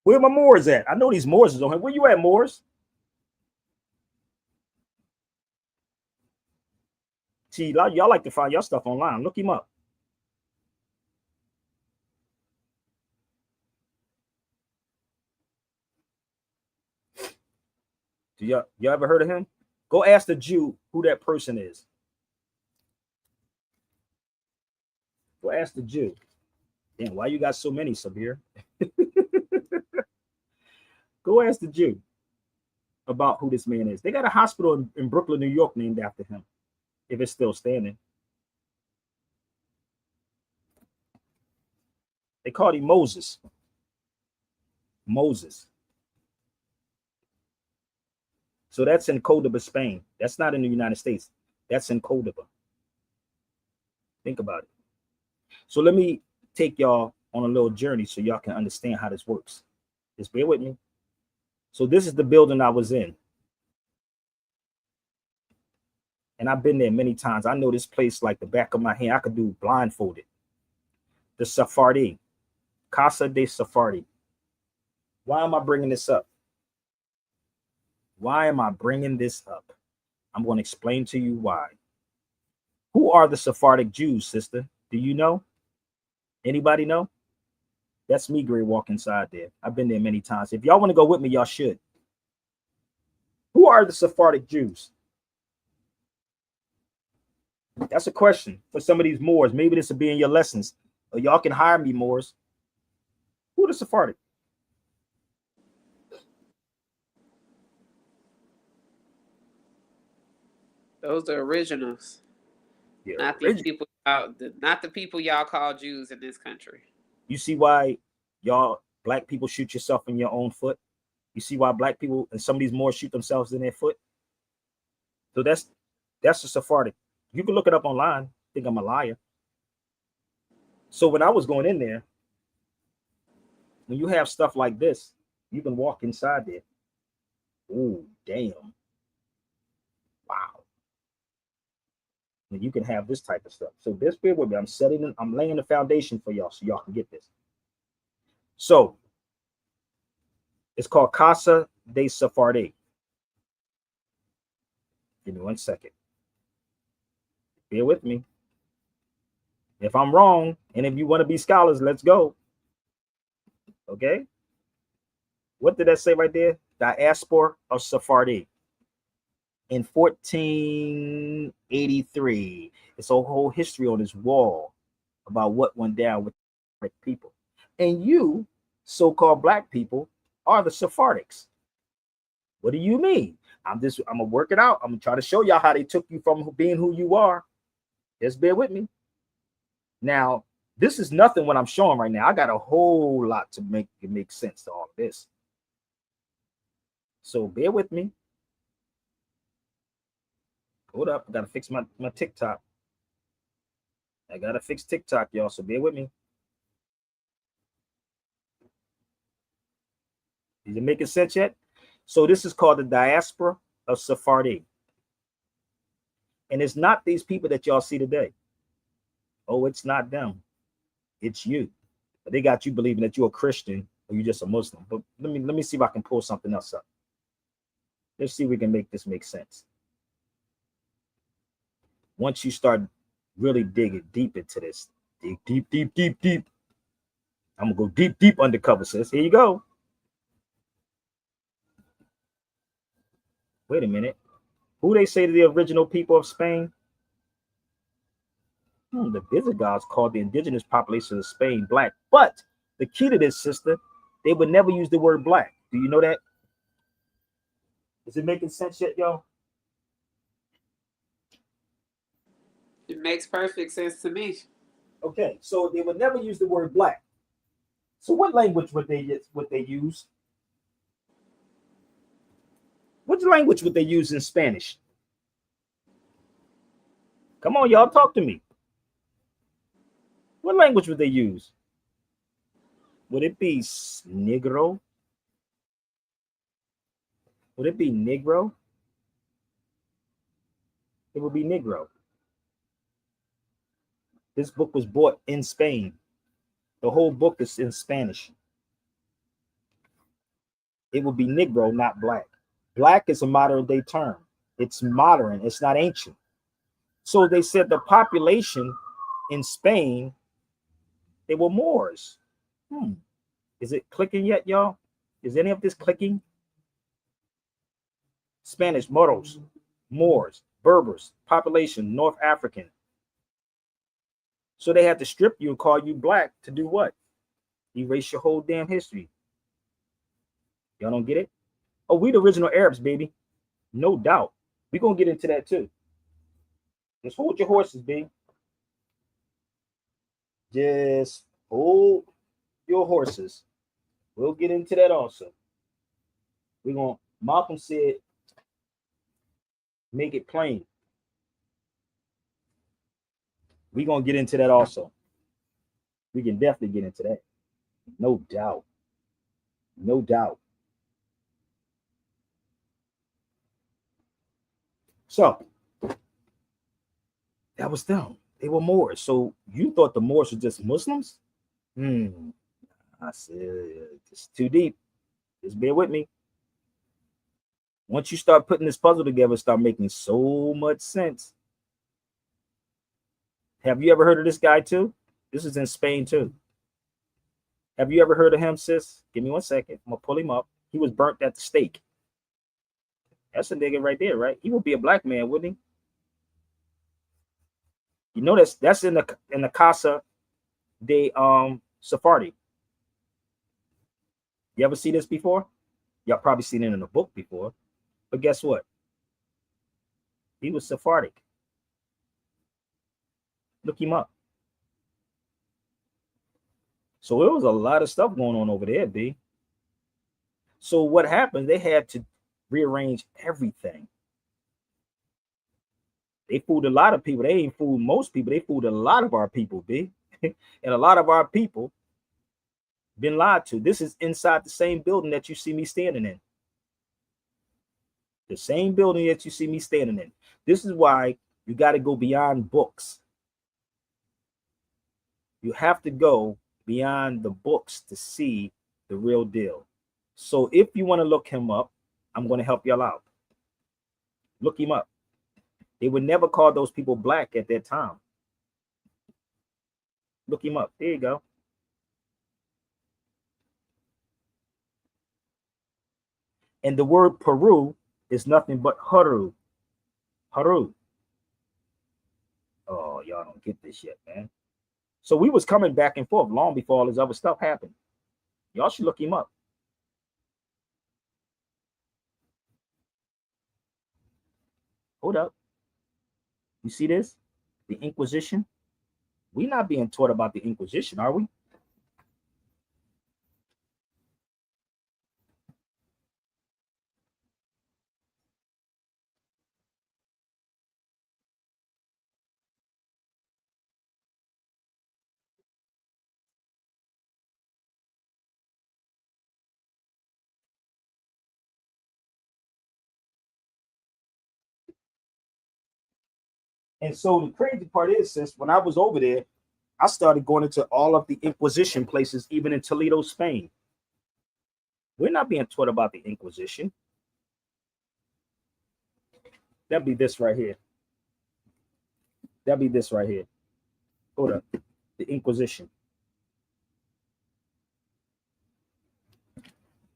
Where my Moors at? I know these Moors is on here. Where you at, Moors? See, y'all like to find your stuff online. Look him up. Y'all ever heard of him? Go ask the Jew who that person is. Go ask the Jew. Damn, why you got so many, Sabir? Go ask the Jew about who this man is. They got a hospital in Brooklyn, New York named after him, if it's still standing. They called him Moses. Moses. So that's in Cordoba, Spain. That's not in the United States. That's in Cordoba. Think about it. So let me take y'all on a little journey so y'all can understand how this works. Just bear with me. So this is the building I was in. And I've been there many times. I know this place like the back of my hand. I could do blindfolded. The Sephardi. Casa de Sephardi. Why am I bringing this up? Why am I bringing this up? I'm going to explain to you why. Who are the Sephardic Jews, sister? Do you know? Anybody know? That's me, Gray, walk inside there. I've been there many times. If y'all want to go with me, y'all should. Who are the Sephardic Jews? That's a question for some of these Moors. Maybe this will be in your lessons. Or y'all can hire me, Moors. Who are the Sephardic? Those are originals. Yeah, Not these people not the people y'all call Jews in this country. You see why y'all black people shoot yourself in your own foot? You see why black people and some of these Moors shoot themselves in their foot? So that's the Sephardic. You can look it up online. Think I'm a liar. So when I was going in there, when you have stuff like this, you can walk inside there. Oh, damn. Wow. And you can have this type of stuff. So this bear with me. I'm laying the foundation for y'all so y'all can get this. So it's called Casa de Sephardi. Give me 1 second. Bear with me. If I'm wrong, and if you want to be scholars, let's go. Okay. What did that say right there? Diaspora of Sephardi. In 1483, it's a whole history on this wall about what went down with people. And you, so-called black people, are the Sephardics. What do you mean? I'm gonna work it out. I'm gonna try to show y'all how they took you from being who you are. Just bear with me. Now, this is nothing what I'm showing right now. I got a whole lot to make it make sense to all of this. So bear with me. Hold up. I gotta fix my TikTok. I gotta fix TikTok, y'all. So bear with me. Is it making sense yet? So this is called the diaspora of Sephardi. And it's not these people that y'all see today. Oh, it's not them. It's you. But they got you believing that you're a Christian or you're just a Muslim. But let me see if I can pull something else up. Let's see if we can make this make sense. Once you start really digging deep into this, dig deep, deep, deep, deep. I'm gonna go deep, deep undercover, sis. Here you go. Wait a minute. Who they say to the original people of Spain? The Visigoths called the indigenous population of Spain black. But the key to this, sister, they would never use the word black. Do you know that? Is it making sense yet, y'all? It makes perfect sense to me. Okay, so they would never use the word black. So what language would they use? What language would they use in Spanish? Come on, y'all, talk to me. What language would they use? Would it be Negro? Would it be Negro? It would be Negro. This book was bought in Spain. The whole book is in Spanish. It would be Negro, not black. Black is a modern day term. It's modern. It's not ancient. So they said the population in Spain, they were Moors. Is it clicking yet, y'all? Is any of this clicking? Spanish, Moros, Moors, Berbers, population, North African. So they had to strip you and call you black to do what? Erase your whole damn history. Y'all don't get it? Oh, we the original Arabs, baby. No doubt. We're going to get into that too. Just hold your horses, baby. Just hold your horses. We'll get into that also. We're going to, Malcolm said, make it plain. We're going to get into that also. We can definitely get into that. No doubt. No doubt. So that was them. They were Moors. So you thought the Moors were just Muslims? I said, it's too deep. Just bear with me. Once you start putting this puzzle together, start making so much sense. Have you ever heard of this guy too? This is in Spain too. Have you ever heard of him, sis? Give me 1 second. I'm gonna pull him up. He was burnt at the stake. That's a nigga right there, right? He would be a black man, wouldn't he? You know that's in the Casa de Sephardi. You ever see this before? Y'all probably seen it in a book before. But guess what? He was Sephardic. Look him up. So there was a lot of stuff going on over there, B. So what happened? They had to rearrange everything. They fooled a lot of people. They ain't fooled most people. They fooled a lot of our people, B. And a lot of our people been lied to. This is inside the same building that you see me standing in. The same building that you see me standing in. This is why you got to go beyond books. You have to go beyond the books to see the real deal. So if you want to look him up, I'm going to help y'all out. Look him up. They would never call those people black at that time. Look him up. There you go. And the word Peru is nothing but Haru. Haru. Oh, y'all don't get this yet, man. So we was coming back and forth long before all this other stuff happened. Y'all should look him up. Hold up. You see this? The Inquisition. We're not being taught about the Inquisition, are we? And so the crazy part is, sis, when I was over there, I started going into all of the Inquisition places, even in Toledo, Spain. We're not being taught about the Inquisition. That'd be this right here. That'd be this right here. Hold up. The Inquisition.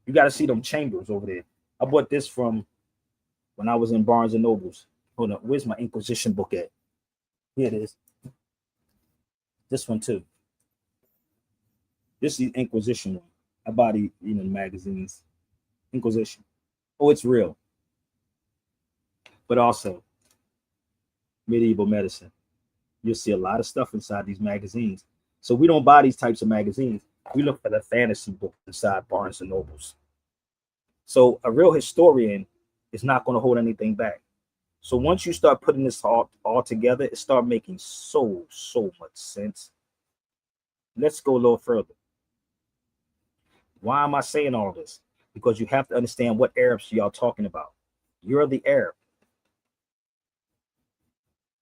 You got to see them chambers over there. I bought this from when I was in Barnes and Nobles. Hold up. Where's my Inquisition book at? Here it is. This one too. This is the Inquisition one. I bought it, the magazines. Inquisition. Oh, it's real. But also medieval medicine. You'll see a lot of stuff inside these magazines. So we don't buy these types of magazines. We look for the fantasy book inside Barnes and Nobles. So a real historian is not going to hold anything back. So once you start putting this all together, it starts making so much sense. Let's go a little further. Why am I saying all this? Because you have to understand what Arabs y'all talking about. You're the Arab.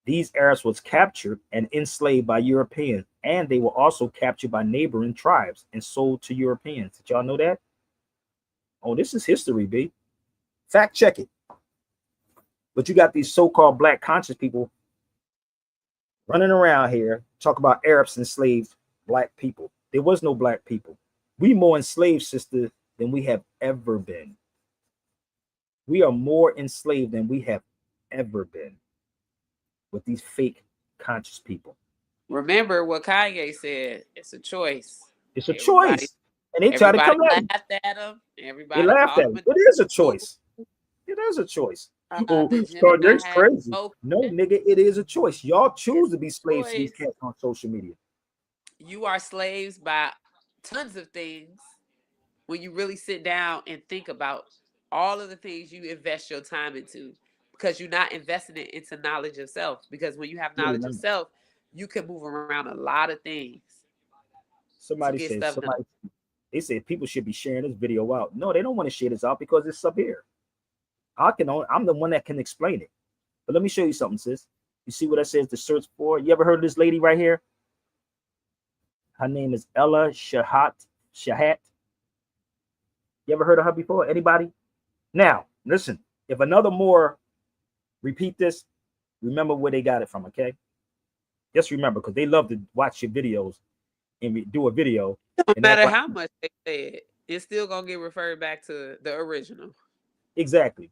These Arabs was captured and enslaved by Europeans, and they were also captured by neighboring tribes and sold to Europeans. Did y'all know that? Oh, this is history, B. Fact check it. But you got these so-called black conscious people running around here talk about Arabs enslaved black people. There was no black people. We more enslaved, sister, than we have ever been. We are more enslaved than we have ever been with these fake conscious people. Remember what Kanye said. It's a choice. It's a choice. And they try to come at him. At him. Everybody they laughed at him. It is a choice. It is a choice. That's crazy. No, nigga, it is a choice. Y'all choose to be slaves to these cats on social media. You are slaves by tons of things when you really sit down and think about all of the things you invest your time into, because you're not investing it into knowledge of self. Because when you have knowledge of self, you can move around a lot of things. Somebody said, they said people should be sharing this video out. No, they don't want to share this out because it's Sabir. I'm the one that can explain it. But let me show you something, sis. You see what I says the search for? You ever heard of this lady right here? Her name is Ella Shahat. You ever heard of her before? Anybody? Now, listen, if another Moor repeat this, remember where they got it from, okay? Just remember, because they love to watch your videos and do a video. No matter how much they said, it's still going to get referred back to the original. Exactly.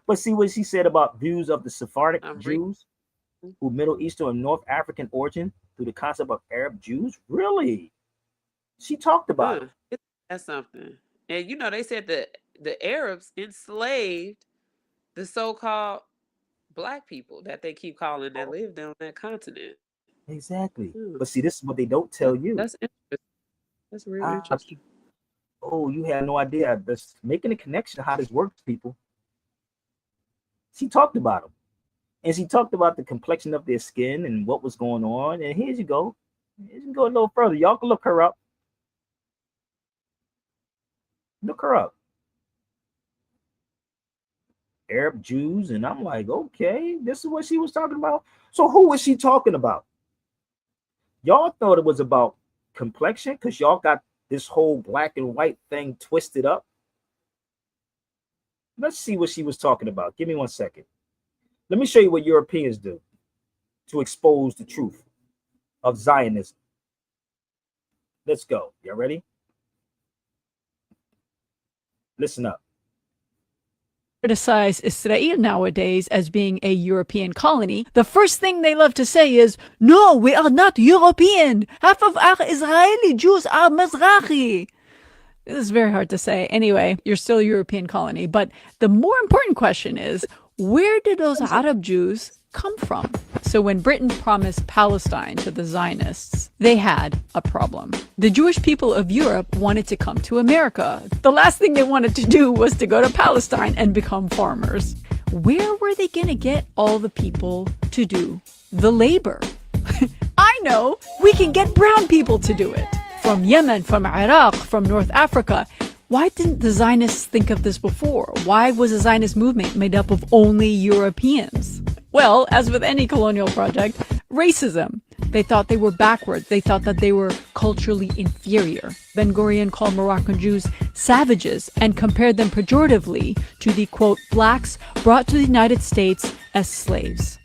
But see what she said about views of the Sephardic Jews who Middle Eastern and North African origin through the concept of Arab Jews? Really? She talked about it. That's something. And they said that the Arabs enslaved the so-called black people that they keep calling that lived on that continent. Exactly. But see, this is what they don't tell you. That's interesting. That's really interesting. Oh, you had no idea. That's making a connection how this works, people. She talked about them. And she talked about the complexion of their skin and what was going on. And here you go. You can go a little further. Y'all can look her up. Look her up. Arab Jews. And I'm like, okay, this is what she was talking about. So who was she talking about? Y'all thought it was about complexion because y'all got this whole black and white thing twisted up. Let's see what she was talking about. Give me 1 second. Let me show you what Europeans do to expose the truth of Zionism. Let's go. Y'all ready? Listen up. Criticize Israel nowadays as being a European colony, the first thing they love to say is, no, we are not European. Half of our Israeli Jews are Mizrahi. This is very hard to say. Anyway, you're still a European colony. But the more important question is, where did those Arab Jews come from? So when Britain promised Palestine to the Zionists, they had a problem. The Jewish people of Europe wanted to come to America. The last thing they wanted to do was to go to Palestine and become farmers. Where were they going to get all the people to do the labor? I know, we can get brown people to do it. From Yemen, from Iraq, from North Africa. Why didn't the Zionists think of this before? Why was the Zionist movement made up of only Europeans? Well, as with any colonial project, racism. They thought they were backwards. They thought that they were culturally inferior. Ben Gurion called Moroccan Jews savages and compared them pejoratively to the, quote, blacks brought to the United States as slaves.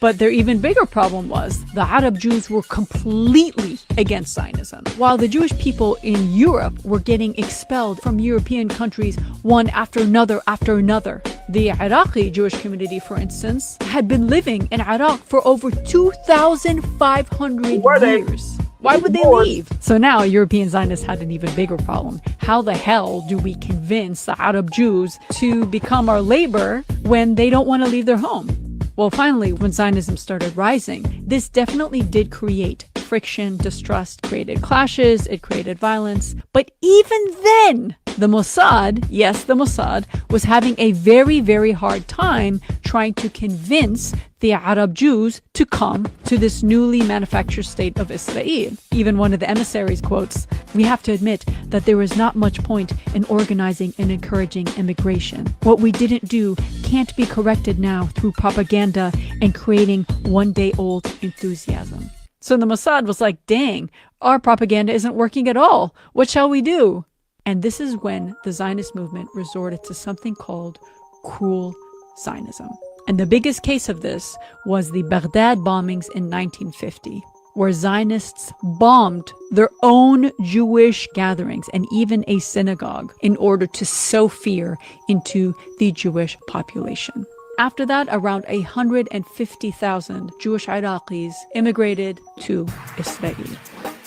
But their even bigger problem was the Arab Jews were completely against Zionism. While the Jewish people in Europe were getting expelled from European countries one after another after another. The Iraqi Jewish community, for instance, had been living in Iraq for over 2,500 years. Why would they leave? So now European Zionists had an even bigger problem. How the hell do we convince the Arab Jews to become our labor when they don't want to leave their home? Well, finally, when Zionism started rising, this definitely did create friction, distrust, created clashes, it created violence. But even then, the Mossad, yes, the Mossad, was having a very, very hard time trying to convince the Arab Jews to come to this newly manufactured state of Israel. Even one of the emissaries quotes, "We have to admit that there is not much point in organizing and encouraging immigration. What we didn't do can't be corrected now through propaganda and creating one-day-old enthusiasm." So the Mossad was like, dang, our propaganda isn't working at all. What shall we do? And this is when the Zionist movement resorted to something called cruel Zionism. And the biggest case of this was the Baghdad bombings in 1950, where Zionists bombed their own Jewish gatherings and even a synagogue in order to sow fear into the Jewish population. After that, around 150,000 Jewish Iraqis immigrated to Israel.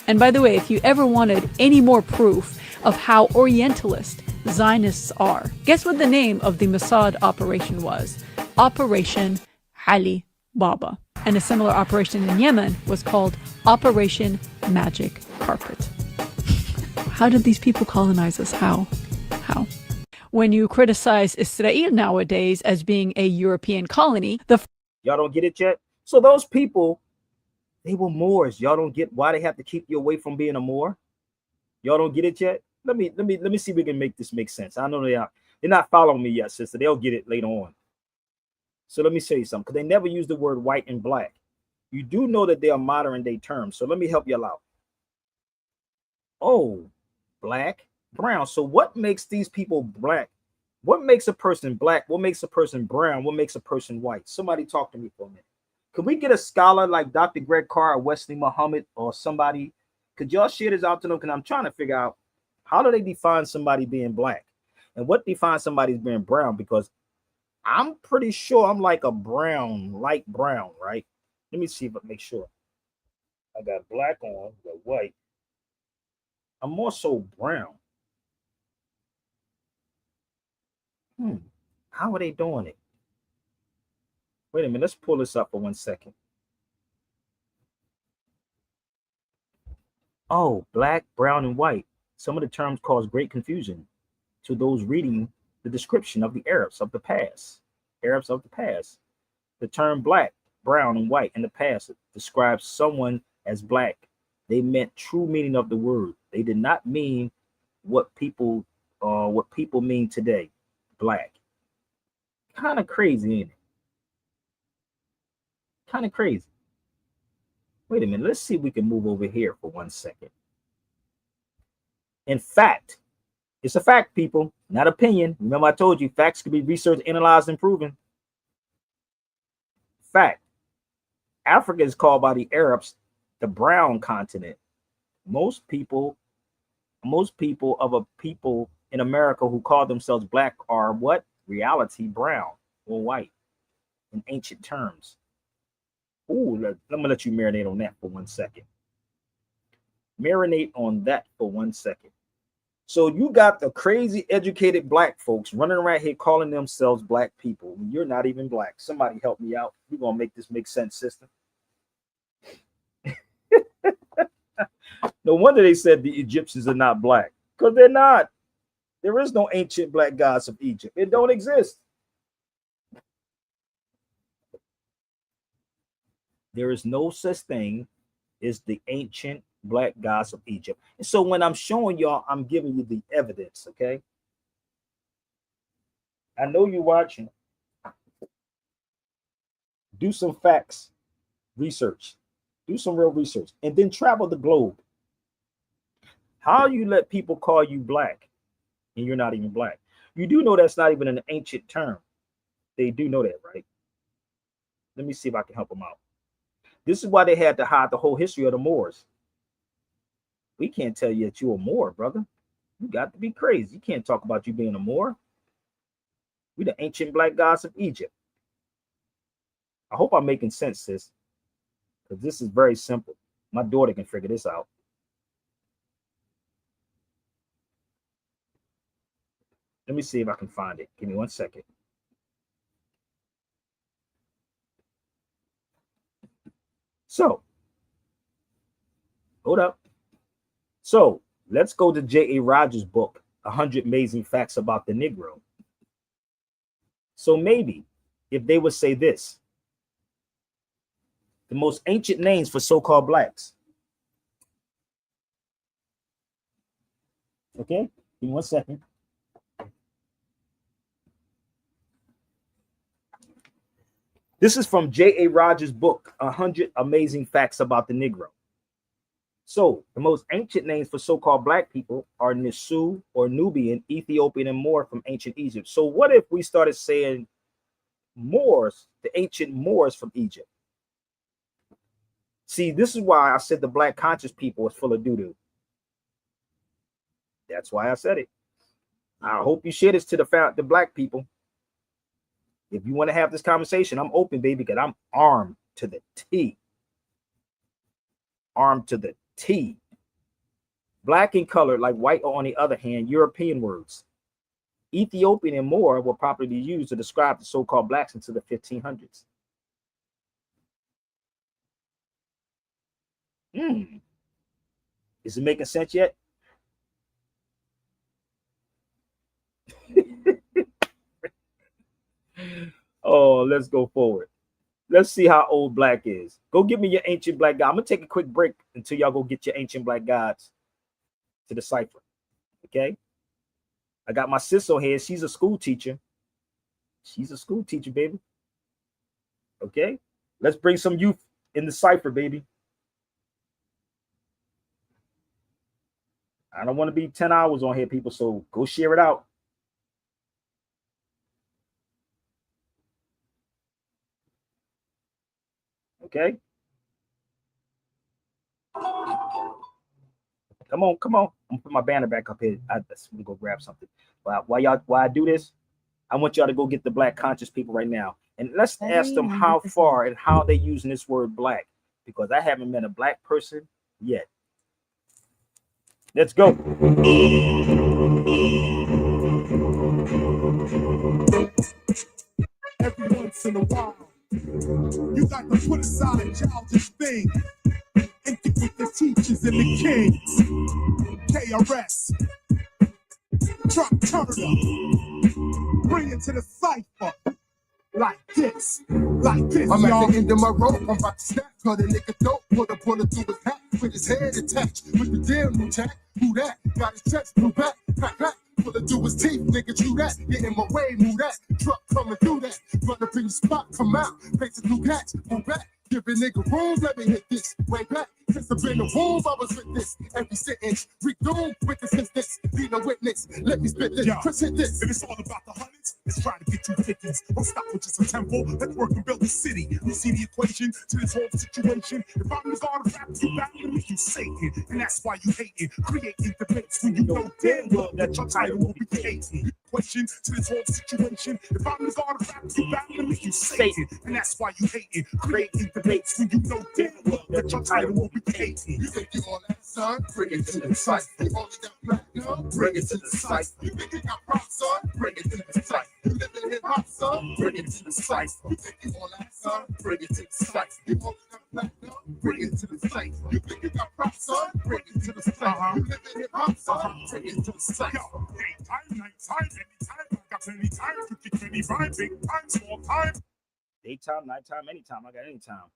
And by the way, if you ever wanted any more proof of how Orientalist Zionists are, guess what the name of the Mossad operation was? Operation Ali Baba. And a similar operation in Yemen was called Operation Magic Carpet. How did these people colonize us? How? When you criticize Israel nowadays as being a European colony, y'all don't get it yet? So those people, they were Moors. Y'all don't get why they have to keep you away from being a Moor? Y'all don't get it yet? Let me see if we can make this make sense. I know they're not following me yet, sister. They'll get it later on. So let me say something, because they never use the word white and black. You do know that they are modern day terms. So let me help you out. Oh, black, brown. So what makes these people black? What makes a person black? What makes a person brown? What makes a person white? Somebody talk to me for a minute. Could we get a scholar like Dr. Greg Carr or Wesley Muhammad or somebody? Could y'all share this out to them? Because I'm trying to figure out, how do they define somebody being black? And what defines somebody as being brown? Because I'm pretty sure I'm like a brown, light brown, right? Let me see if I make sure. I got black on, got white. I'm more so brown. How are they doing it? Wait a minute, let's pull this up for 1 second. Oh, black, brown, and white. Some of the terms cause great confusion to those reading the description of the Arabs of the past. Arabs of the past. The term black, brown, and white in the past describes someone as black. They meant true meaning of the word. They did not mean what people mean today. Black. Kind of crazy, ain't it? Kind of crazy. Wait a minute. Let's see if we can move over here for 1 second. In fact, it's a fact, people, not opinion. Remember, I told you facts can be researched, analyzed, and proven. Fact. Africa is called by the Arabs the brown continent. Most people in America who call themselves black are what? Reality brown or white in ancient terms. Ooh, let me let you marinate on that for 1 second. Marinate on that for 1 second. So you got the crazy educated black folks running around here calling themselves black people when you're not even black. Somebody help me out. We're gonna make this make sense, sister. No wonder they said the Egyptians are not black, because they're not. There is no ancient black gods of Egypt. It don't exist. There is no such thing as the ancient black gods of Egypt. And so when I'm showing y'all, I'm giving you the evidence, okay? I know you're watching. do some facts research, do some real research, and then travel the globe. How you let people call you black and you're not even black? You do know that's not even an ancient term. They do know that, right? Let me see if I can help them out. This is why they had to hide the whole history of the Moors. We can't tell you that you're a Moor, brother. You got to be crazy. You can't talk about you being a Moor. We the ancient black gods of Egypt. I hope I'm making sense, sis, because this is very simple. My daughter can figure this out. Let me see if I can find it. Give me 1 second. So, hold up. So, let's go to J.A. Rogers' book, 100 Amazing Facts About the Negro. So maybe if they would say this, the most ancient names for so-called blacks. Okay, give me 1 second. This is from J.A. Rogers' book, 100 Amazing Facts About the Negro. So the most ancient names for so-called black people are Nisu or Nubian, Ethiopian, and Moor from ancient Egypt. So what if we started saying Moors, the ancient Moors from Egypt? See, this is why I said the black conscious people is full of doo-doo. That's why I said it. I hope you share this to the black people. If you want to have this conversation, I'm open, baby, because I'm armed to the T. Armed to the T. Black and colored, like white, or on the other hand, European words. Ethiopian and Moor were properly used to describe the so-called blacks into the 1500s. Is it making sense yet? Oh, let's go forward. Let's see how old black is. Go give me your ancient black god. I'm gonna take a quick break until y'all go get your ancient black gods to decipher. Okay. I got my sis on here. She's a school teacher. She's a school teacher, baby. Okay. Let's bring some youth in the cipher, baby. I don't want to be 10 hours on here, people. So go share it out. Okay. Come on, come on. I'm gonna put my banner back up here. Let me go grab something. While I do this, I want y'all to go get the black conscious people right now. And let's ask them how far and how they using this word black, because I haven't met a black person yet. Let's go. Every once in a while, you got to put aside a childish thing and get with the teachers and the kings. KRS, Truck Turner, bring it to the cipher. Like this, I'm y'all. at the end of my rope, I'm about to snap, cut a nigga dope, put a bullet through his hat, with his head attached, with the damn new tack, who that, got his chest, blew back, crack, bullet through his teeth, nigga, chew that, get in my way, move that, truck coming through that, run up in your spot, come out, face a new catch, move back, give a nigga room, let me hit this, way back, since I've been in the womb, I was with this, every sentence, redoom, with this instance, be no witness, let me spit this, Chris hit this. If it's all about the hundreds, it's trying to get you 50s. Don't stop with just a temple, let's work and build a city. You see the equation to this whole situation. If I'm the god of rap, you battling me, you Satan. And that's why you hating, creating debates when you know damn well that your title will be hating. Equation to this whole situation. If I'm the god of rap, you battling me, you Satan. And that's why you hating, creating debates when you know damn well that your title will be hating. You think you all that, son? Bring it to the site. You only got platinum? Bring it to the site. You think you got props, son? Bring it to the site. You live in hip hop, son? Bring it to the site. You think you all that, son? Bring it to the site. You only got platinum? Bring it to the site. You think you got props, son? Bring it to the site. You live in hip hop, son? Bring it to the site. Yo, anytime, nighttime, anytime. I got plenty time, 50, 25, big time, small time. Daytime, nighttime, anytime. I got any time.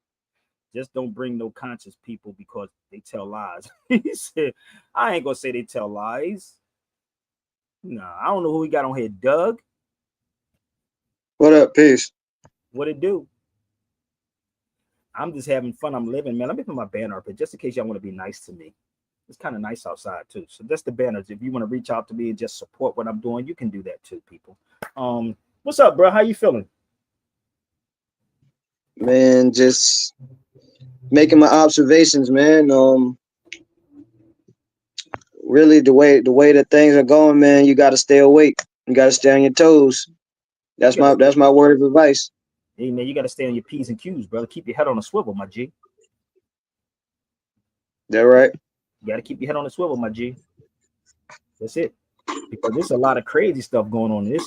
Just don't bring no conscious people because they tell lies. He said, I ain't gonna say they tell lies. Nah, I don't know who we got on here. Doug? What up, peace? What it do? I'm just having fun. I'm living, man. Let me put my banner up here just in case y'all want to be nice to me. It's kind of nice outside too. So that's the banners. If you want to reach out to me and just support what I'm doing, you can do that too, people. What's up, bro? How you feeling? Man, just making my observations, man. Really the way that things are going, man, you gotta stay awake. You gotta stay on your toes. That's my word of advice. Hey man, you gotta stay on your P's and Q's, brother. Keep your head on a swivel, my G. That right? You gotta keep your head on a swivel, my G. That's it. Because there's a lot of crazy stuff going on in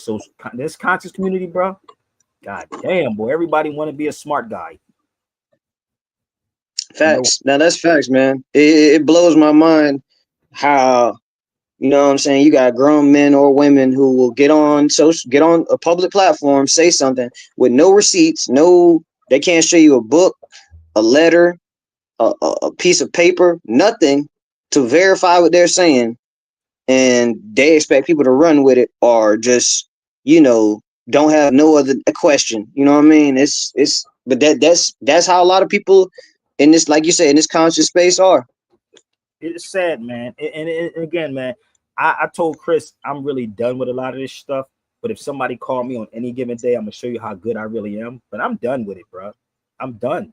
this conscious community, bro. God damn, boy. Everybody want to be a smart guy. Facts. Now that's facts, man. It blows my mind how, you know what I'm saying, you got grown men or women who will get on a public platform, say something with no receipts, they can't show you a book, a letter, a piece of paper, nothing to verify what they're saying, and they expect people to run with it or just, don't have no other question. You know what I mean? But that's how a lot of people in this, like you said, in this conscious space are. It's sad, man. And again, man, I told Chris I'm really done with a lot of this stuff. But if somebody called me on any given day, I'm gonna show you how good I really am. But I'm done with it, bro. I'm done.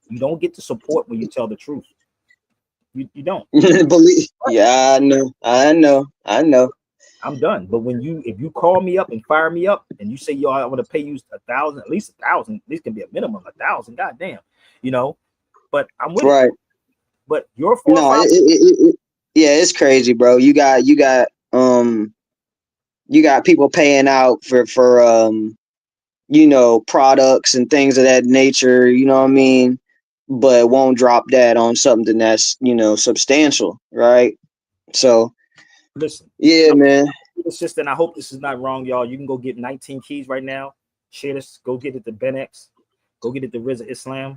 You don't get to support when you tell the truth. You don't. Yeah, I know. I'm done. But if you call me up and fire me up and you say, yo, I want to pay you 1,000, at least 1,000, at least can be a minimum 1,000, goddamn, but I'm with it. But your 4 or 5 yeah, it's crazy, bro. You got people paying out for products and things of that nature, you know what I mean? But won't drop that on something that's, substantial, right? So listen, yeah, man. It's just, and I hope this is not wrong, y'all. You can go get 19 keys right now. Share this. Go get it to Ben X. Go get it to Rizza Islam.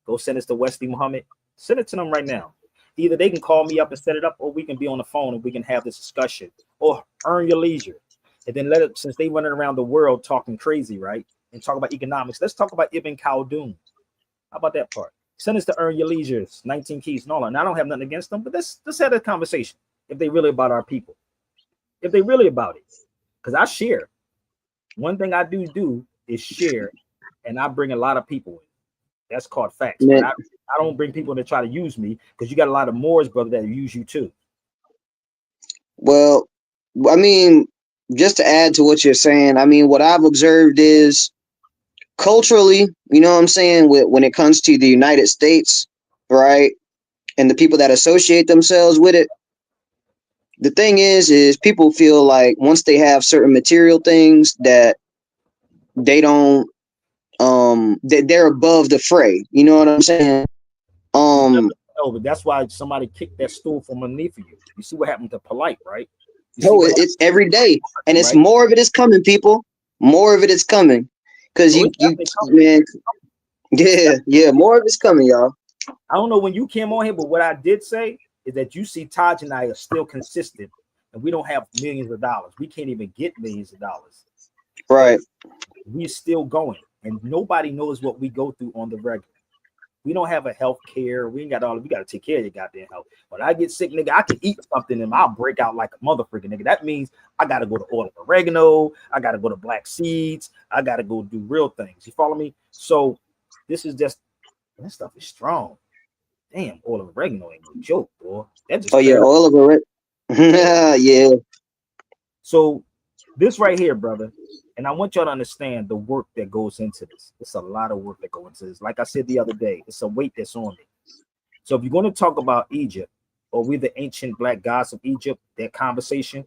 Go send it to Wesley Muhammad. Send it to them right now. Either they can call me up and set it up, or we can be on the phone and we can have this discussion. Or Earn Your Leisure. And then since they running around the world talking crazy, right? And talk about economics, let's talk about Ibn Khaldun. How about that part? Send us to Earn Your Leisure, 19 keys and all that. And I don't have nothing against them, but let's have a conversation if they really about our people. If they really about it. Because I share. One thing I do is share, and I bring a lot of people in. That's called facts. But I don't bring people to try to use me, because you got a lot of Moors, brother, that use you too. Well, I mean, just to add to what you're saying, I mean, what I've observed is culturally, you know what I'm saying, when it comes to the United States, right, and the people that associate themselves with it, the thing is people feel like once they have certain material things that they don't, they're above the fray. You know what I'm saying? But that's why somebody kicked that stool from underneath of you. You see what happened to Polite, right? It's every day, and it's right? More of it is coming, people. More of it is coming, because man, yeah, more of it's coming, y'all. I don't know when you came on here, but what I did say is that you see Taj and I are still consistent, and we don't have millions of dollars. We can't even get millions of dollars. Right. We're still going, and nobody knows what we go through on the regular. We don't have a health care. We ain't got all. We got to take care of your goddamn health. When I get sick, nigga, I can eat something and I'll break out like a motherfucker, nigga. That means I got to go to olive oregano. I got to go to black seeds. I got to go do real things. You follow me? So this is just, that stuff is strong. Damn, olive oregano ain't no joke, boy. That just olive oregano. Yeah. So this right here, brother, and I want y'all to understand the work that goes into this. It's a lot of work that goes into this. Like I said the other day, it's a weight that's on me. So if you're going to talk about Egypt, or we the ancient black gods of Egypt, that conversation,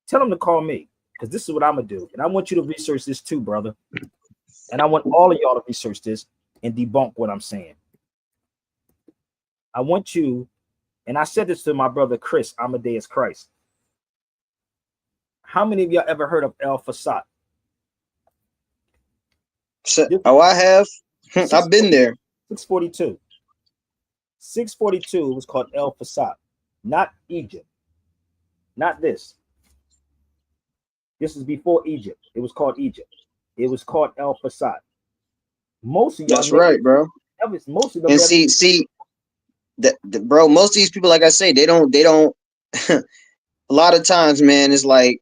tell them to call me, because this is what I'm going to do. And I want you to research this too, brother. And I want all of y'all to research this and debunk what I'm saying. I want you, and I said this to my brother Chris, Amadeus Christ. How many of y'all ever heard of El Fasad? I have. I've been there. 642. 642 was called El Fasad, not Egypt. Not this. This is before Egypt. It was called Egypt. It was called El Fasad. Most of y'all. That's right, bro. That was mostly the And better. see, bro, most of these people, like I say, they don't. A lot of times, man, it's like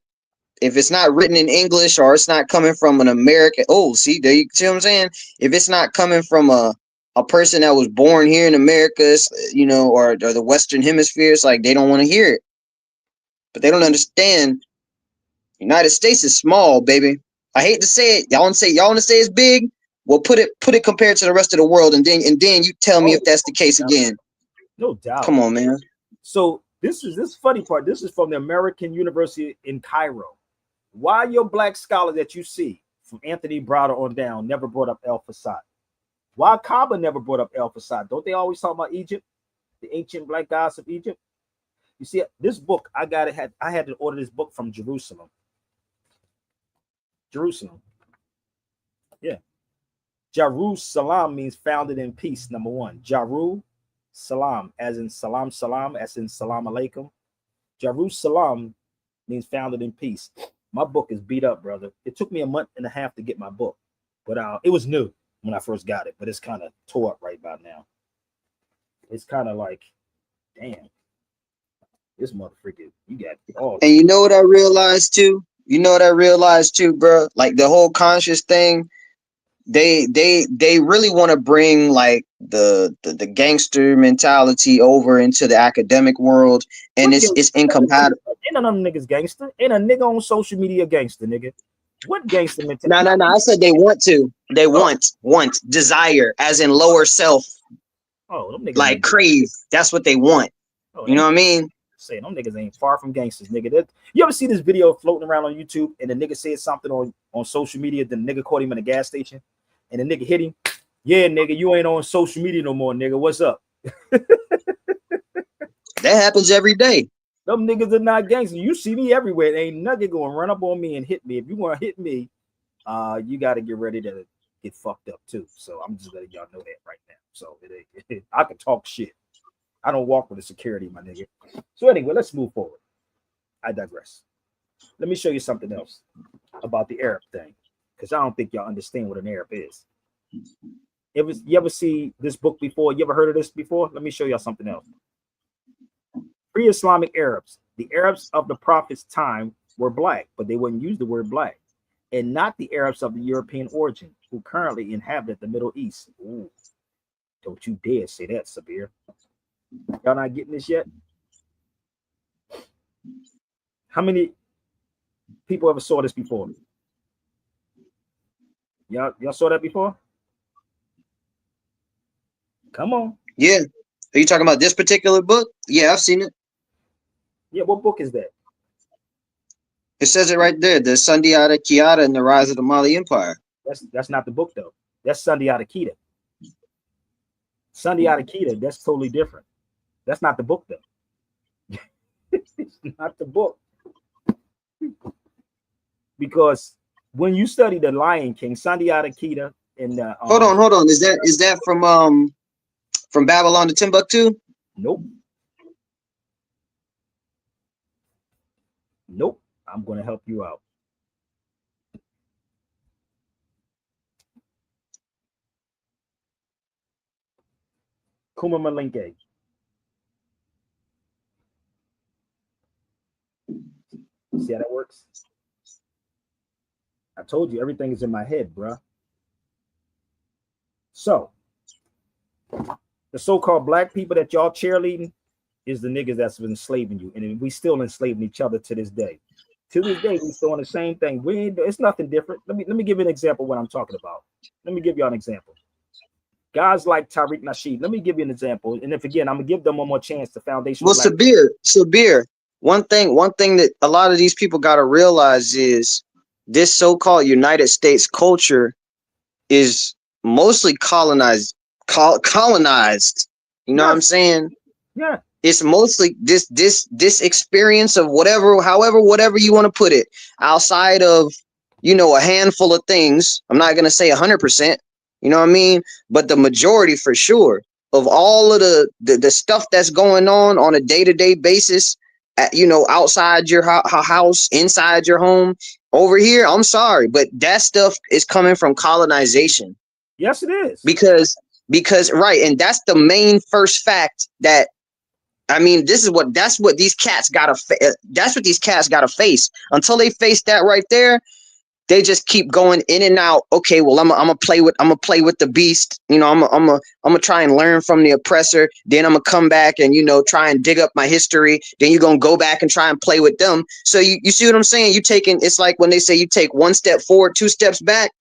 if it's not written in English or it's not coming from an American. Oh, see, there you see what I'm saying? If it's not coming from a person that was born here in America, you know, or the Western Hemisphere, it's like they don't want to hear it. But they don't understand. United States is small, baby. I hate to say it. Y'all want to say it's big. Well, put it compared to the rest of the world, and then you tell me if that's the case again. No doubt. Come on, man. So this funny part. This is from the American University in Cairo. Why your black scholars that you see from Anthony Browder on down never brought up El Fasad? Why Kaaba never brought up El Fasad? Don't they always talk about Egypt, the ancient black gods of Egypt? You see, this book I had to order this book from Jerusalem. Yeah. Jerusalem means founded in peace. Number one, Jeru Salam, as in salam salam, as in salam alaikum. Jerusalem means founded in peace. My book is beat up, brother. It took me a month and a half to get my book, but it was new when I first got it, but it's kind of tore up right about now. It's kind of like, damn, this motherfucker, you got all. And you know what I realized too? Bro? Like the whole conscious thing, they really want to bring like the gangster mentality over into the academic world, and it's incompatible. Ain't none of them niggas gangster. Ain't a nigga on social media gangster, nigga. What gangster mentality? No. I said they want to. They want desire, as in lower self. Oh, them niggas like crave. That's what they want. You know what I mean? Saying them niggas ain't far from gangsters, nigga. You ever see this video floating around on YouTube and the nigga said something on social media? The nigga caught him in a gas station and the nigga hit him. Yeah, nigga, you ain't on social media no more, nigga. What's up? That happens every day. Them niggas are not gangsters. You see me everywhere. Ain't nothing gonna run up on me and hit me. If you want to hit me, you got to get ready to get fucked up too. So I'm just letting y'all know that right now. So I can talk shit. I don't walk with the security, my nigga. So anyway, let's move forward. I digress. Let me show you something else about the Arab thing, because I don't think y'all understand what an Arab is. You ever see this book before? You ever heard of this before? Let me show y'all something else. Pre-Islamic Arabs. The Arabs of the Prophet's time were black, but they wouldn't use the word black. And not the Arabs of the European origin, who currently inhabit the Middle East. Ooh, don't you dare say that, Sabir. Y'all not getting this yet? How many people ever saw this before? Y'all saw that before? Come on. Yeah. Are you talking about this particular book? Yeah, I've seen it. Yeah, what book is that? It says it right there. The Sundiata Keita and the Rise of the Mali Empire. That's not the book though. That's Sundiata Keita. Sundiata Keita, that's totally different. That's not the book though. It's not the book. Because when you study the Lion King, Sundiata Keita and hold on. Is that from Babylon to Timbuktu? Nope. I'm going to help you out. Kuma Malinke. See how that works? I told you everything is in my head, bruh. So, the so-called black people that y'all cheerleading is the niggas that's been enslaving you. And we still enslaving each other to this day. To this day, we still doing the same thing. It's nothing different. Let me give you an example of what I'm talking about. Let me give y'all an example. Guys like Tariq Nasheed. Let me give you an example. And if again, I'm gonna give them one more chance. The foundation. Well, Sabir. One thing that a lot of these people gotta realize is this so-called United States culture is mostly colonized. You know what I'm saying? Yeah. It's mostly this experience of whatever you want to put it, outside of, a handful of things. I'm not gonna say 100%, you know what I mean? But the majority for sure of all of the stuff that's going on a day-to-day basis, outside your house, inside your home, over here, I'm sorry, but that stuff is coming from colonization. Yes, it is. Because because right, and that's the main first fact that I mean, that's what these cats gotta that's what these cats gotta face. Until they face that right there, they just keep going in and out. Okay, well, I'm gonna play with the beast. You know, I'm gonna try and learn from the oppressor. Then I'm gonna come back and try and dig up my history. Then you're gonna go back and try and play with them. So you see what I'm saying? It's like when they say you take one step forward, two steps back.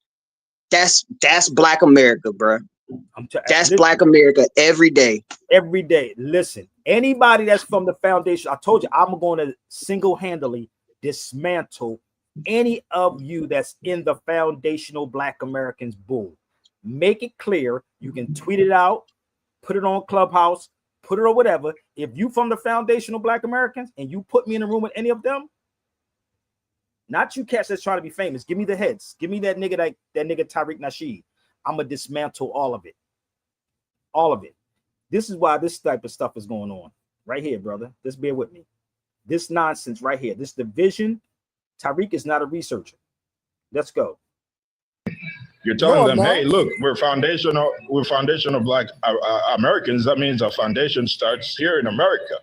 That's Black America, bro. That's Black America every day. Every day. Listen, anybody that's from the foundation, I told you I'm going to single-handedly dismantle any of you that's in the foundational Black Americans bull. Make it clear. You can tweet it out, put it on Clubhouse, put it on whatever. If you from the foundational Black Americans and you put me in a room with any of them, not you cats that's trying to be famous, give me the heads. Give me that nigga Tariq Nasheed. I'm going to dismantle all of it. All of it. This is why this type of stuff is going on right here, brother. Just bear with me. This nonsense right here, this division. Tariq is not a researcher. Let's go. You're telling them, hey, look, we're foundational Black Americans. That means our foundation starts here in America.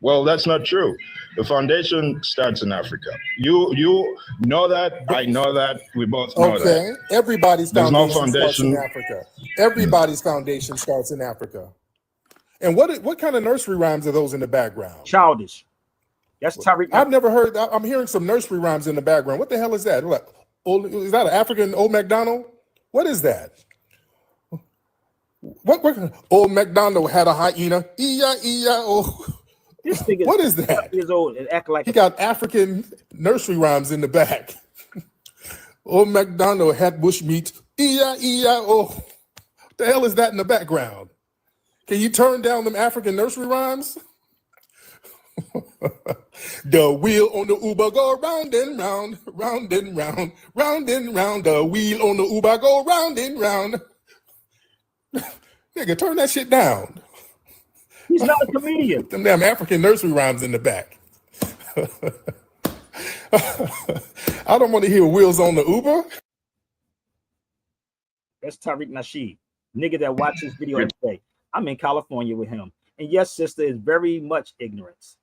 Well, that's not true. The foundation starts in Africa. You know that. I know that. We both know that. Okay. Everybody's foundation starts in foundation. Africa. Everybody's foundation starts in Africa. And what kind of nursery rhymes are those in the background? Childish. That's Tariq. I've never heard. I'm hearing some nursery rhymes in the background. What the hell is that? What? Is that an African Old MacDonald? What is that? What? Old MacDonald had a hyena. E-I-E-I-O. This nigga what is that? Years old and act like he got African nursery rhymes in the back. Old MacDonald had bush meat. E-I-E-I-O. What the hell is that in the background? Can you turn down them African nursery rhymes? The wheel on the Uber go round and round, round and round, round and round. The wheel on the Uber go round and round. Nigga, turn that shit down. He's not a comedian. Them damn African nursery rhymes in the back. I don't want to hear wheels on the Uber. That's Tariq Nasheed, nigga that watches video every day. I'm in California with him. And yes, sister, is very much ignorance.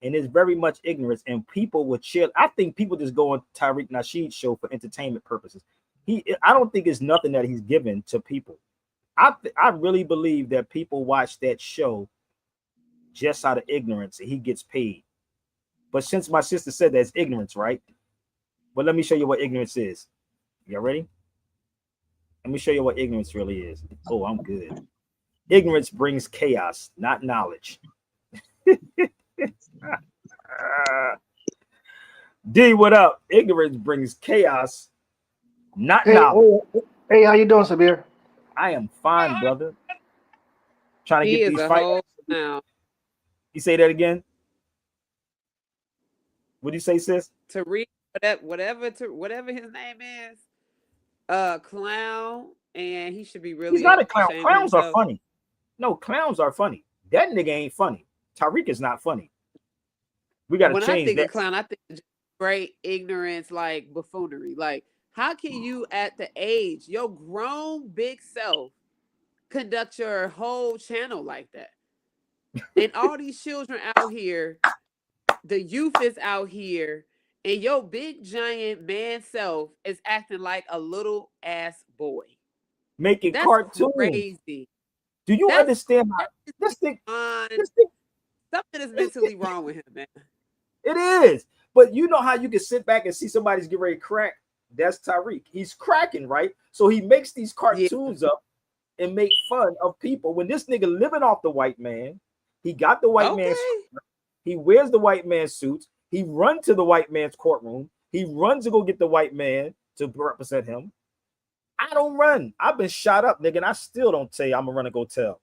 And it's very much ignorance. And people would chill. I think people just go on Tariq Nasheed's show for entertainment purposes. I don't think it's nothing that he's given to people. I really believe that people watch that show just out of ignorance and he gets paid. But since my sister said that's ignorance, right? But let me show you what ignorance is. Y'all ready? Let me show you what ignorance really is. Oh, I'm good. Ignorance brings chaos, not knowledge. D, what up? Ignorance brings chaos, not knowledge. Hey, how you doing, Sabir? I am fine, brother. Trying to get these fights. Now. You say that again? What do you say, sis? Tariq, whatever his name is, clown, and he should be really. He's not a clown. Clowns are funny. No, clowns are funny. That nigga ain't funny. Tariq is not funny. We gotta change that. When I think of clown, I think of great ignorance, like buffoonery. Like, how can you, at the age, your grown big self, conduct your whole channel like that? And all these children out here, the youth is out here, and your big giant man self is acting like a little ass boy. Making cartoons. Crazy. Do you understand how this thing? Something is mentally wrong with him, man. It is. But you know how you can sit back and see somebody's getting ready to crack? That's Tariq. He's cracking, right? So he makes these cartoons up and make fun of people. When this nigga living off the white man, he got the white man's suit. He wears the white man's suits. He runs to the white man's courtroom. He runs to go get the white man to represent him. I don't run. I've been shot up, nigga, and I still don't tell you I'm gonna run and go tell.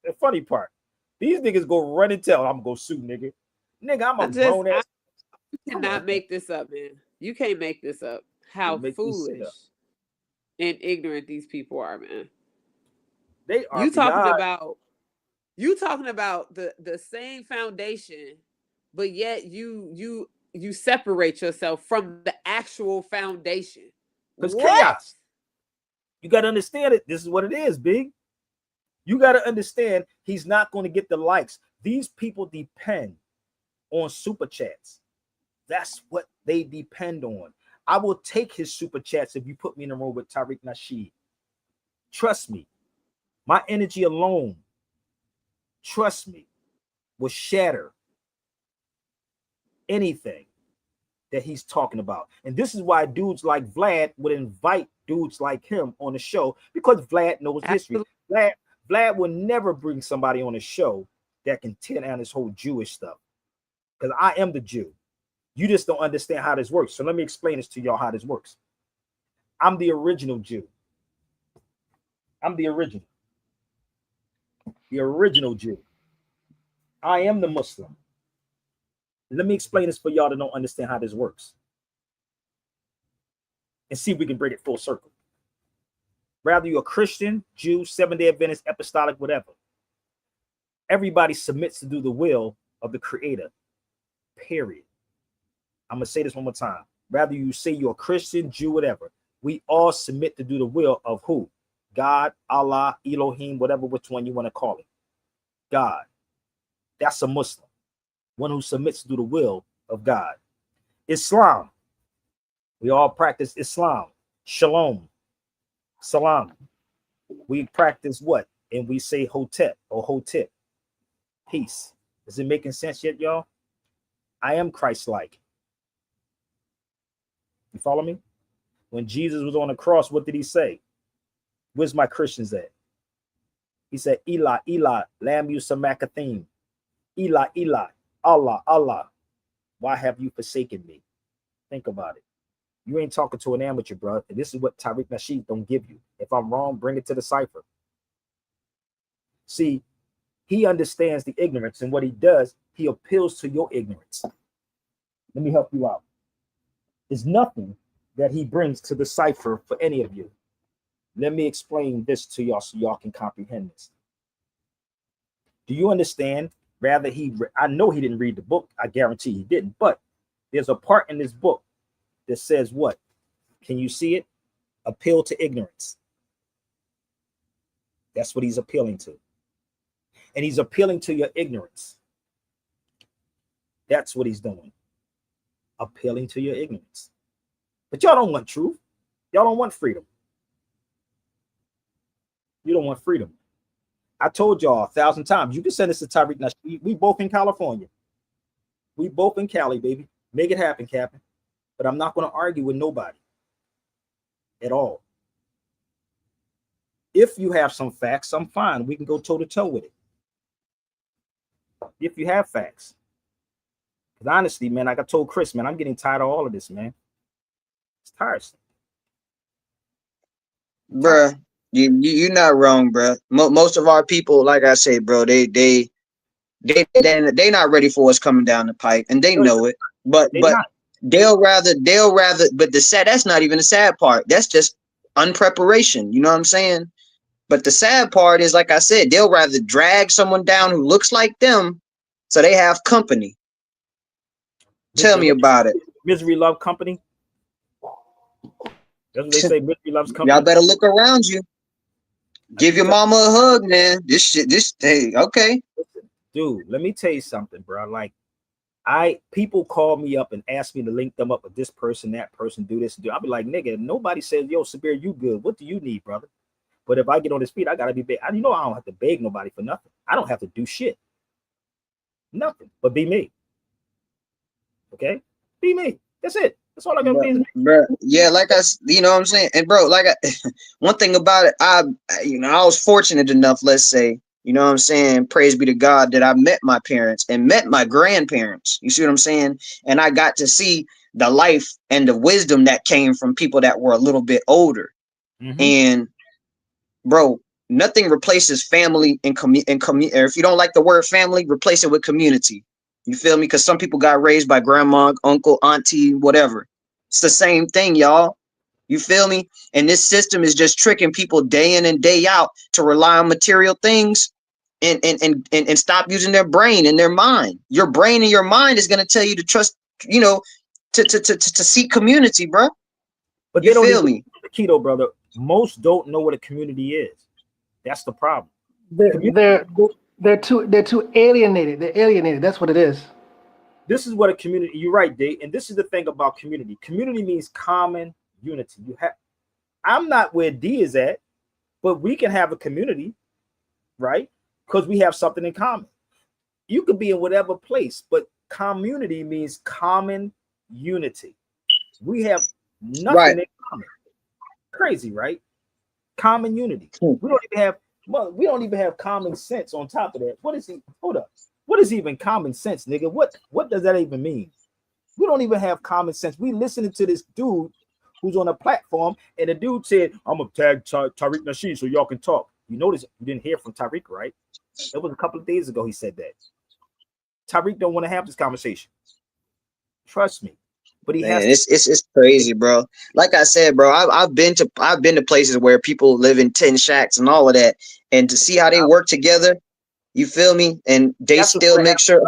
The funny part, these niggas go run and tell I'm gonna go sue, nigga. Nigga, I'm a grown ass. You cannot make this up, man. You can't make this up. How foolish and ignorant these people are, man. They are. You talking about the same foundation, but yet you separate yourself from the actual foundation. Because chaos. You got to understand it. This is what it is, big. You got to understand, he's not going to get the likes. These people depend on super chats. That's what they depend on. I will take his super chats if you put me in a room with Tariq Nasheed. Trust me, my energy alone, trust me, will shatter anything that he's talking about. And this is why dudes like Vlad would invite dudes like him on the show, because Vlad knows history. Vlad will never bring somebody on a show that can tear down this whole Jewish stuff, because I am the Jew. You just don't understand how this works. So let me explain this to y'all how this works. I'm the original Jew. I'm the original Jew. I am the Muslim. Let me explain this for y'all that don't understand how this works, and see if we can bring it full circle. Rather you're a Christian, Jew, Seventh-day Adventist, apostolic, whatever, everybody submits to do the will of the Creator, period. I'm going to say this one more time. Rather you say you're a Christian, Jew, whatever, we all submit to do the will of who? God, Allah, Elohim, whatever, which one you want to call it. God. That's a Muslim. One who submits to do the will of God. Islam. We all practice Islam. Shalom. Salam. We practice what? And we say Hotep or Hotep. Peace. Is it making sense yet, y'all? I am Christ-like. You follow me? When Jesus was on the cross, what did he say? Where's my Christians at? He said, Eli, Eli, lam yusamakathim. Eli, Eli, Allah, Allah, why have you forsaken me? Think about it. You ain't talking to an amateur, bro. And this is what Tariq Nasheed don't give you. If I'm wrong, bring it to the cipher. See, he understands the ignorance, and what he does, he appeals to your ignorance. Let me help you out. There's nothing that he brings to the cipher for any of you. Let me explain this to y'all so y'all can comprehend this. Do you understand? Rather, I know he didn't read the book. I guarantee he didn't. But there's a part in this book that says what? Can you see it? Appeal to ignorance. That's what he's appealing to. And he's appealing to your ignorance. That's what he's doing. Appealing to your ignorance. But y'all don't want truth. Y'all don't want freedom. You don't want freedom. I told y'all 1,000 times, you can send us to Tariq Nasheed. We both in California. We both in Cali, baby. Make it happen, Captain. But I'm not going to argue with nobody at all. If you have some facts, I'm fine. We can go toe to toe with it. If you have facts. Because honestly, man, like I told Chris, man, I'm getting tired of all of this, man. It's tiresome. Bruh, you're not wrong, bruh. Most of our people, like I say, bro, they not ready for what's coming down the pipe, and they know it. But they'll rather. But that's not even the sad part. That's just unpreparation. You know what I'm saying? But the sad part is, like I said, they'll rather drag someone down who looks like them, so they have company. Tell me about it. Misery love company. That's what they say. Misery loves company. Y'all better look around you. Give your mama a hug, man. Hey, okay. Dude, let me tell you something, bro. Like, people call me up and ask me to link them up with this person, that person, do this, do. I'll be like, nigga, nobody says, yo, Sabir, you good. What do you need, brother? But if I get on his feet, I gotta be big. I don't have to beg nobody for nothing. I don't have to do shit. Nothing. But be me. Okay? Be me. That's it. That's all I gotta be. Bro, yeah, like you know what I'm saying? And bro, like one thing about it, I was fortunate enough, let's say, you know what I'm saying? Praise be to God that I met my parents and met my grandparents. You see what I'm saying? And I got to see the life and the wisdom that came from people that were a little bit older. Mm-hmm. And bro, nothing replaces family and community. Or if you don't like the word family, replace it with community. You feel me? Because some people got raised by grandma, uncle, auntie, whatever. It's the same thing, y'all. You feel me? And this system is just tricking people day in and day out to rely on material things and stop using their brain and their mind. Your brain and your mind is going to tell you to trust, to seek community, bro. But you feel me? The keto, brother. Most don't know what a community is. That's the problem. They're too alienated. They're alienated. That's what it is. This is what a community. You're right, Dave. And this is the thing about community. Community means common unity. I'm not where D is at, but we can have a community, right? Because we have something in common. You could be in whatever place, but community means common unity. We have nothing in common. Crazy, right? Common unity. We don't even have common sense on top of that. What is he? Hold up. What is even common sense, nigga? What does that even mean? We don't even have common sense. We listening to this dude who's on a platform, and the dude said, I'm gonna tag Tariq Nasheed so y'all can talk. You notice you didn't hear from Tariq, right? It was a couple of days ago he said that. Tariq don't want to have this conversation. Trust me. But it's crazy, bro. Like I said, bro, I've been to places where people live in tin shacks and all of that, and to see how they work together, you feel me? And they still make sure.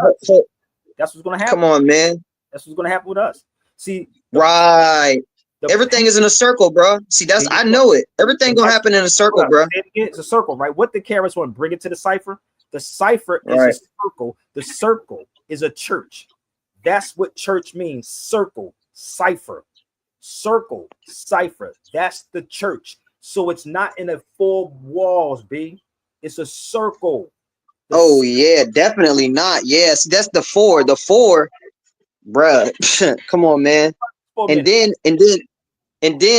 That's what's gonna happen. Come on, man. That's what's gonna happen with us. See, right. Everything is in a circle, bro. See, I know it. Everything gonna happen in a circle, bro. It's a circle, right? What did Karis want? Bring it to the cipher. The cipher is a circle. The circle is a church. That's what church means. Circle, cipher, circle, cipher. That's the church. So it's not in the four walls, B. It's a circle. Yeah, definitely not. Yes, that's the four. The four, bruh. Come on, man. And then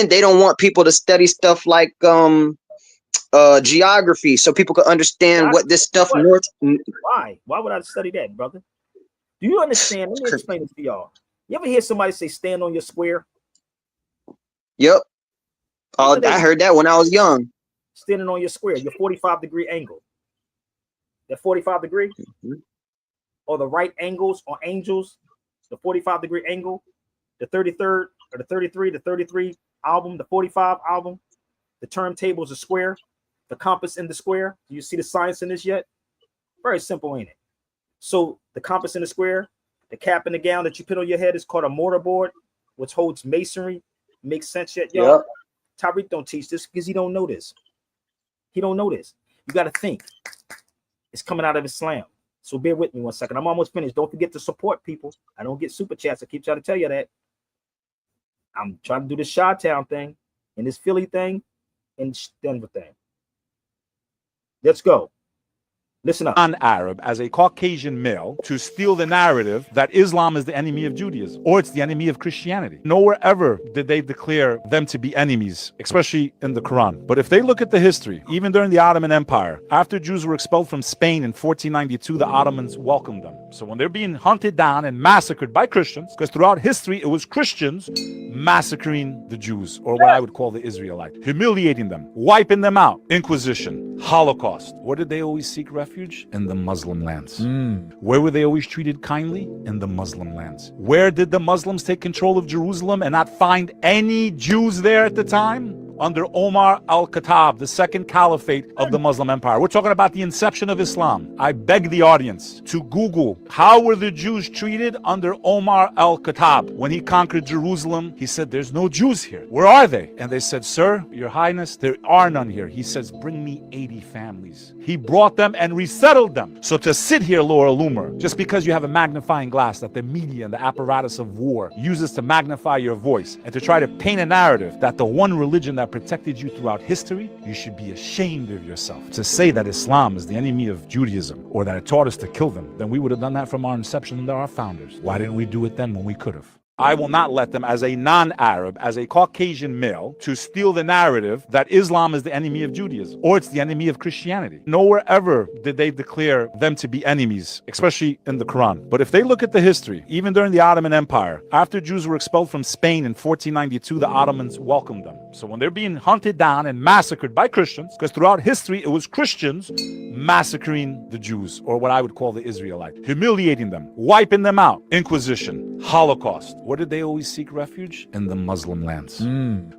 they don't want people to study stuff like geography, so people can understand what this stuff north. Why would I study that, brother? Do you understand? Let me explain this to y'all. You ever hear somebody say stand on your square? Yep. I heard that when I was young. Standing on your square, your 45-degree angle. That 45-degree or the right angles or angels, the 45-degree angle, the 33rd or the 33, the 33 album, the 45 album, the turntable is a square, the compass in the square. Do you see the science in this yet? Very simple, ain't it? So the compass in the square, the cap and the gown that you put on your head is called a mortarboard, which holds masonry. Makes sense yet, y'all? Yep. Tariq don't teach this because he don't know this. He don't know this. You got to think. It's coming out of Islam. So bear with me 1 second. I'm almost finished. Don't forget to support people. I don't get super chats. I keep trying to tell you that. I'm trying to do this Chi-Town thing and this Philly thing and Denver thing. Let's go. Listen up. Non-Arab as a Caucasian male to steal the narrative that Islam is the enemy of Judaism or it's the enemy of Christianity. Nowhere ever did they declare them to be enemies, especially in the Quran. But if they look at the history, even during the Ottoman Empire, after Jews were expelled from Spain in 1492, the Ottomans welcomed them. So when they're being hunted down and massacred by Christians, because throughout history it was Christians massacring the Jews, or what I would call the Israelites, humiliating them, wiping them out, Inquisition, Holocaust. Where did they always seek refuge? In the Muslim lands. Where were they always treated kindly? In the Muslim lands. Where did the Muslims take control of Jerusalem and not find any Jews there at the time? Under Omar al-Khattab, the second caliphate of the Muslim Empire. We're talking about the inception of Islam. I beg the audience to Google how were the Jews treated under Omar al-Khattab. When he conquered Jerusalem, he said, there's no Jews here. Where are they? And they said, sir, your highness, there are none here. He says, bring me 80 families. He brought them and resettled them. So to sit here, Laura Loomer, just because you have a magnifying glass that the media and the apparatus of war uses to magnify your voice and to try to paint a narrative that the one religion that protected you throughout history, you should be ashamed of yourself. To say that Islam is the enemy of Judaism or that it taught us to kill them, then we would have done that from our inception under our founders. Why didn't we do it then when we could have? I will not let them, as a non-Arab, as a Caucasian male, to steal the narrative that Islam is the enemy of Judaism or it's the enemy of Christianity. Nowhere ever did they declare them to be enemies, especially in the Quran. But if they look at the history, even during the Ottoman Empire, after Jews were expelled from Spain in 1492, the Ottomans welcomed them. So when they're being hunted down and massacred by Christians, because throughout history it was Christians massacring the Jews, or what I would call the Israelites, humiliating them, wiping them out, Inquisition, Holocaust. Where did they always seek refuge? In the Muslim lands.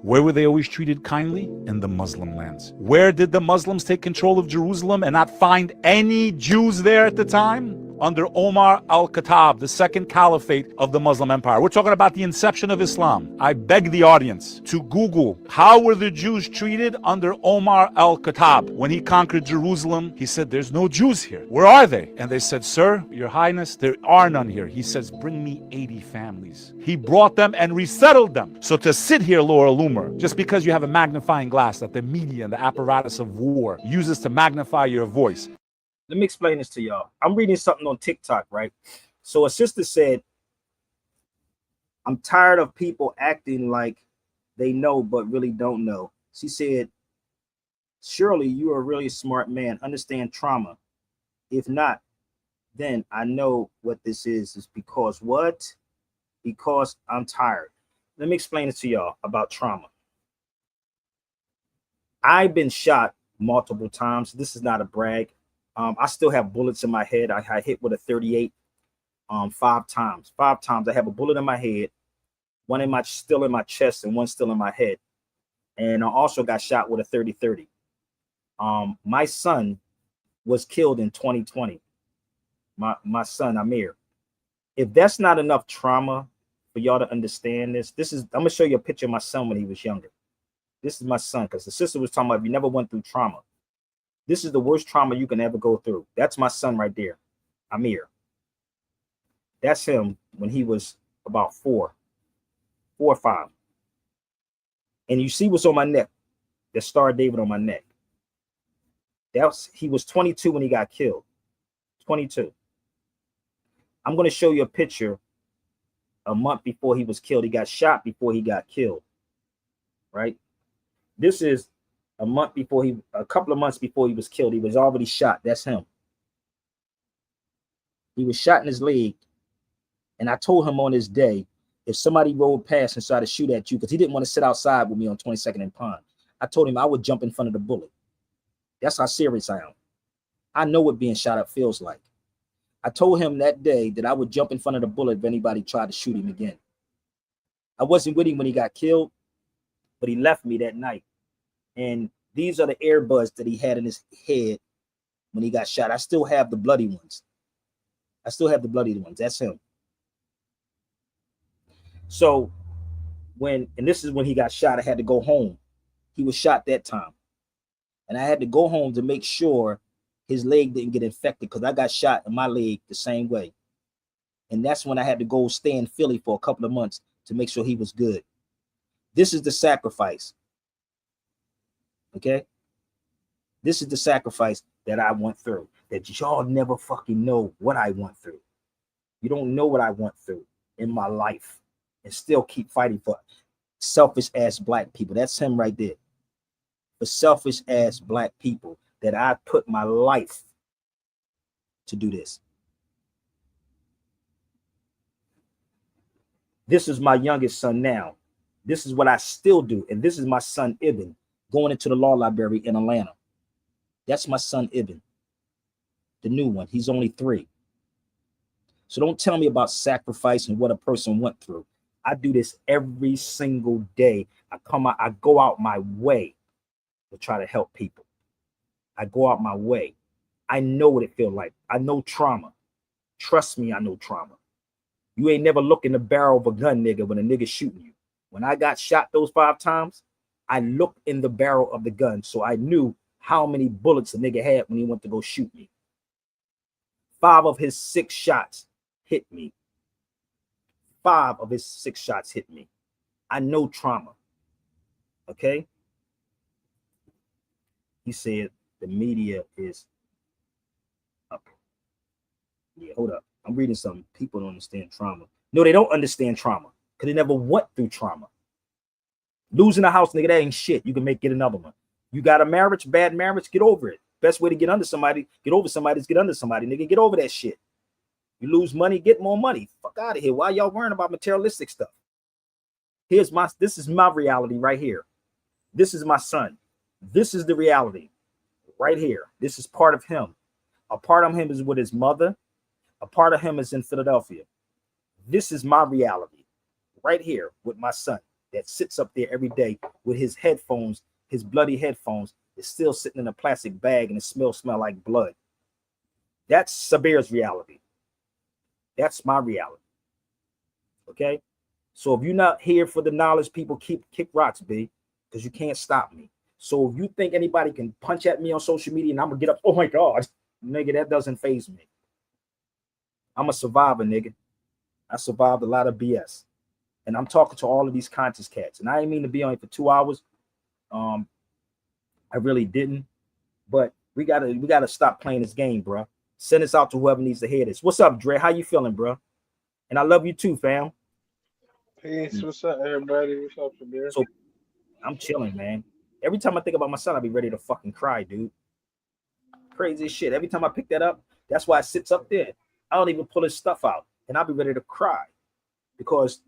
Where were they always treated kindly? In the Muslim lands. Where did the Muslims take control of Jerusalem and not find any Jews there at the time? under Omar al-Khattab, the second caliphate of the Muslim Empire. We're talking about the inception of Islam. I beg the audience to Google, how were the Jews treated under Omar al-Khattab? When he conquered Jerusalem, he said, there's no Jews here. Where are they? And they said, sir, your highness, there are none here. He says, bring me 80 families. He brought them and resettled them. So to sit here, Laura Loomer, just because you have a magnifying glass that the media and the apparatus of war uses to magnify your voice. Let me explain this to y'all. I'm reading something on TikTok, right? So a sister said, I'm tired of people acting like they know but really don't know. She said, surely you are a really smart man, understand trauma. If not, then I know what this is because what? Because I'm tired. Let me explain it to y'all about trauma. I've been shot multiple times. This is not a brag. I still have bullets in my head. I hit with a 38 5 times. 5 times I have a bullet in my head, one still in my chest and one still in my head. And I also got shot with a 30-30. My son was killed in 2020. My son Amir. If that's not enough trauma for y'all to understand this, I'm gonna show you a picture of my son when he was younger. This is my son, because the sister was talking about if you never went through trauma. This is the worst trauma you can ever go through. That's my son right there, Amir. That's him when he was about 4 or 5. And you see what's on my neck, the Star of David on my neck. He was 22 when he got killed. 22. I'm going to show you a picture a month before he was killed. He got shot before he got killed, right? This is a couple of months before he was killed. He was already shot. That's him. He was shot in his leg. And I told him on this day, if somebody rolled past and tried to shoot at you, because he didn't want to sit outside with me on 22nd and Pond, I told him I would jump in front of the bullet. That's how serious I am. I know what being shot up feels like. I told him that day that I would jump in front of the bullet if anybody tried to shoot him again. I wasn't with him when he got killed, but he left me that night. And these are the earbuds that he had in his head when he got shot. I still have the bloody ones. That's him. So and this is when he got shot, I had to go home. He was shot that time. And I had to go home to make sure his leg didn't get infected, because I got shot in my leg the same way. And that's when I had to go stay in Philly for a couple of months to make sure he was good. This is the sacrifice. Okay? This is the sacrifice that I went through, that y'all never fucking know what I went through. You don't know what I went through in my life and still keep fighting for selfish ass black people. That's him right there. For selfish ass black people, that I put my life to do this. This is my youngest son now. This is what I still do. And this is my son Ibn going into the law library in Atlanta. That's my son Ibn, the new one. He's only 3. So don't tell me about sacrifice and what a person went through. I do this every single day. I go out my way to try to help people. I go out my way. I know what it feels like. I know trauma. Trust me, I know trauma. You ain't never looked in the barrel of a gun, nigga, when a nigga shooting you. When I got shot those 5 times, I looked in the barrel of the gun, so I knew how many bullets a nigga had when he went to go shoot me. 5 of his 6 shots hit me. 5 of his 6 shots hit me. I know trauma. Okay? He said the media is up. Yeah, hold up. I'm reading something. People don't understand trauma. No, they don't understand trauma because they never went through trauma. Losing a house, nigga, that ain't shit. You can get another one. You got a marriage, bad marriage, get over it. Best way to get over somebody is get under somebody, nigga. Get over that shit. You lose money, get more money. Fuck out of here. Why y'all worrying about materialistic stuff? This is my reality right here. This is my son. This is the reality right here. This is part of him. A part of him is with his mother. A part of him is in Philadelphia. This is my reality right here with my son that sits up there every day with his headphones, his bloody headphones. It's still sitting in a plastic bag and it smell like blood. That's Sabir's reality. That's my reality. Okay. So if you're not here for the knowledge, people kick rocks, B, because you can't stop me. So if you think anybody can punch at me on social media and I'm gonna get up, oh my God, nigga, that doesn't faze me. I'm a survivor, nigga. I survived a lot of BS. And I'm talking to all of these conscious cats. And I didn't mean to be on here for 2 hours. I really didn't. But we gotta stop playing this game, bro. Send this out to whoever needs to hear this. What's up, Dre? How you feeling, bro? And I love you too, fam. Peace. What's up, everybody? What's up, Sabir? So I'm chilling, man. Every time I think about my son, I be ready to fucking cry, dude. Crazy as shit. Every time I pick that up, that's why it sits up there. I don't even pull his stuff out, and I'll be ready to cry because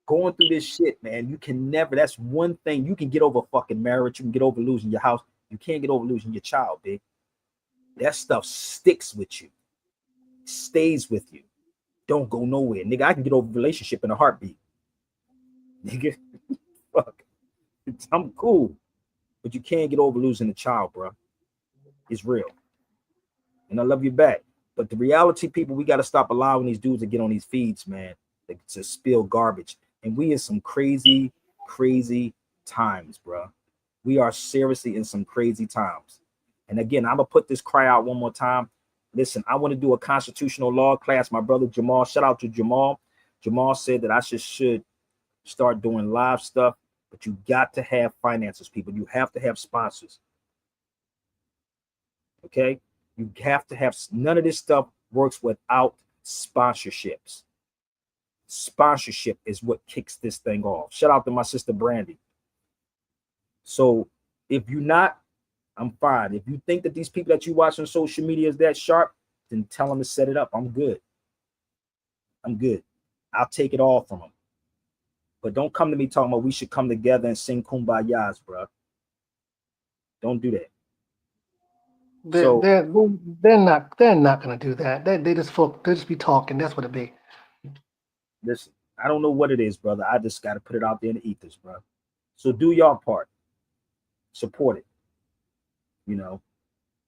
going through this shit, man, you can never. That's one thing you can get over fucking marriage. You can get over losing your house. You can't get over losing your child, big. That stuff sticks with you, stays with you. Don't go nowhere, nigga. I can get over relationship in a heartbeat, nigga. Fuck, I'm cool, but you can't get over losing a child, bro. It's real, and I love you back. But the reality, people, we got to stop allowing these dudes to get on these feeds, man, to spill garbage. And we in some crazy, crazy times, bro. We are seriously in some crazy times. And again, I'm gonna put this cry out one more time. Listen, I want to do a constitutional law class. My brother Jamal, shout out to Jamal. Jamal said that I should start doing live stuff, but you got to have finances, people. You have to have sponsors. Okay, you have to have. None of this stuff works without sponsorships. Sponsorship is what kicks this thing off. Shout out to my sister Brandy. So if you're not, I'm fine. If you think that these people that you watch on social media is that sharp, then tell them to set it up. I'm good. I'm good. I'll take it all from them. But don't come to me talking about we should come together and sing kumbayas, bro. Don't do that. They're not gonna do that. They just be talking. That's what it be. Listen, I don't know what it is, brother. I just got to put it out there in the ethers, bro. So do your part. Support it. You know.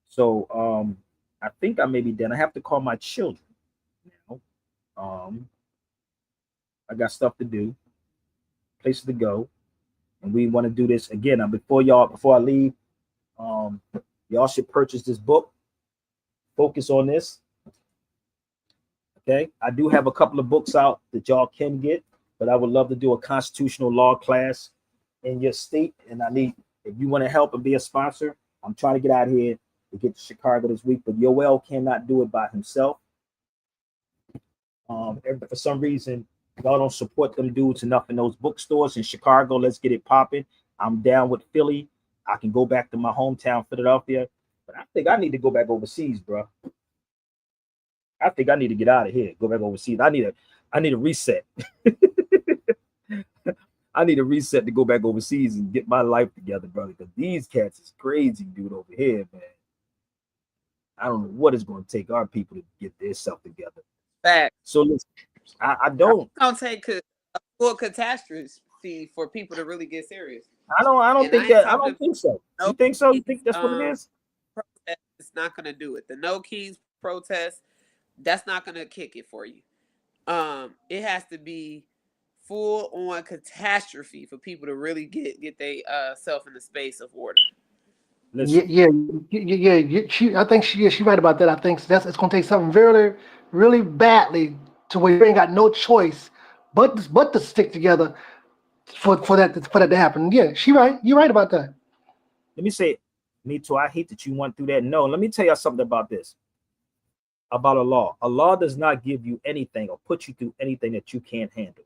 So I think I may be done. I have to call my children now. I got stuff to do, places to go, and we want to do this again. Now, before I leave, y'all should purchase this book. Focus on this. Okay, I do have a couple of books out that y'all can get, but I would love to do a constitutional law class in your state. And if you want to help and be a sponsor, I'm trying to get out here to get to Chicago this week, but Yoel cannot do it by himself. For some reason, y'all don't support them dudes enough in those bookstores in Chicago. Let's get it popping. I'm down with Philly. I can go back to my hometown, Philadelphia, but I think I need to go back overseas, bro. I think I need to get out of here, go back overseas. I need a reset. I need a reset to go back overseas and get my life together, brother. Because these cats is crazy, dude, over here, man. I don't know what it's going to take our people to get their stuff together. Fact. So listen, I don't. It's gonna take a full catastrophe for people to really get serious. I don't think so. You think so? You think that's what it is? It's not gonna do it. The No Kings protest, that's not gonna kick it for you. It has to be full on catastrophe for people to really get they self in the space of order. Yeah. I think she's right about that. I think it's gonna take something really, really badly to where you ain't got no choice but to stick together for that to happen. Yeah, she right. You're right about that. Let me say, me too. I hate that you went through that. No, let me tell you something about this. About a law. A law does not give you anything or put you through anything that you can't handle.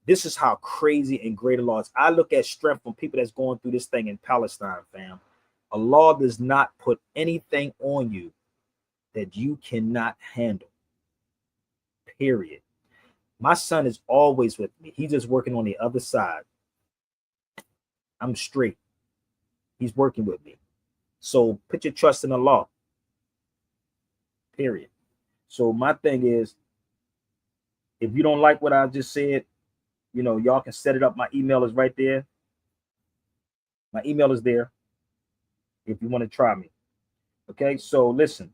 This is how crazy and great a law is. I look at strength from people that's going through this thing in Palestine, fam. A law does not put anything on you that you cannot handle. Period. My son is always with me. He's just working on the other side. I'm straight. He's working with me. So put your trust in the law. Period. So my thing is, if you don't like what I just said, you know, y'all can set it up. My email is right there. My email is there if you want to try me. Okay, so listen.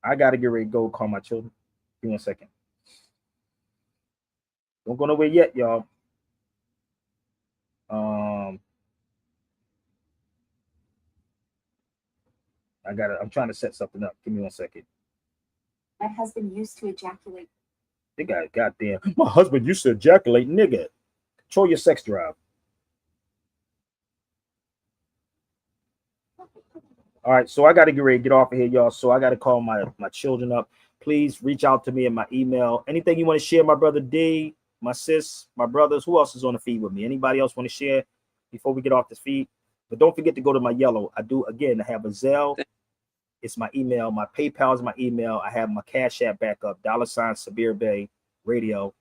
I gotta get ready to go call my children. Give me 1 second. Don't go nowhere yet, y'all. I'm trying to set something up. Give me 1 second. My husband used to ejaculate. They got goddamn. My husband used to ejaculate, nigga. Control your sex drive. All right, so I got to get ready to get off of here, y'all. So I got to call my children up. Please reach out to me in my email. Anything you want to share, my brother D, my sis, my brothers. Who else is on the feed with me? Anybody else want to share before we get off this feed? But don't forget to go to my yellow. I have a Zelle. It's my email. My PayPal is my email. I have my Cash App backup. $ Sabir Bey Radio.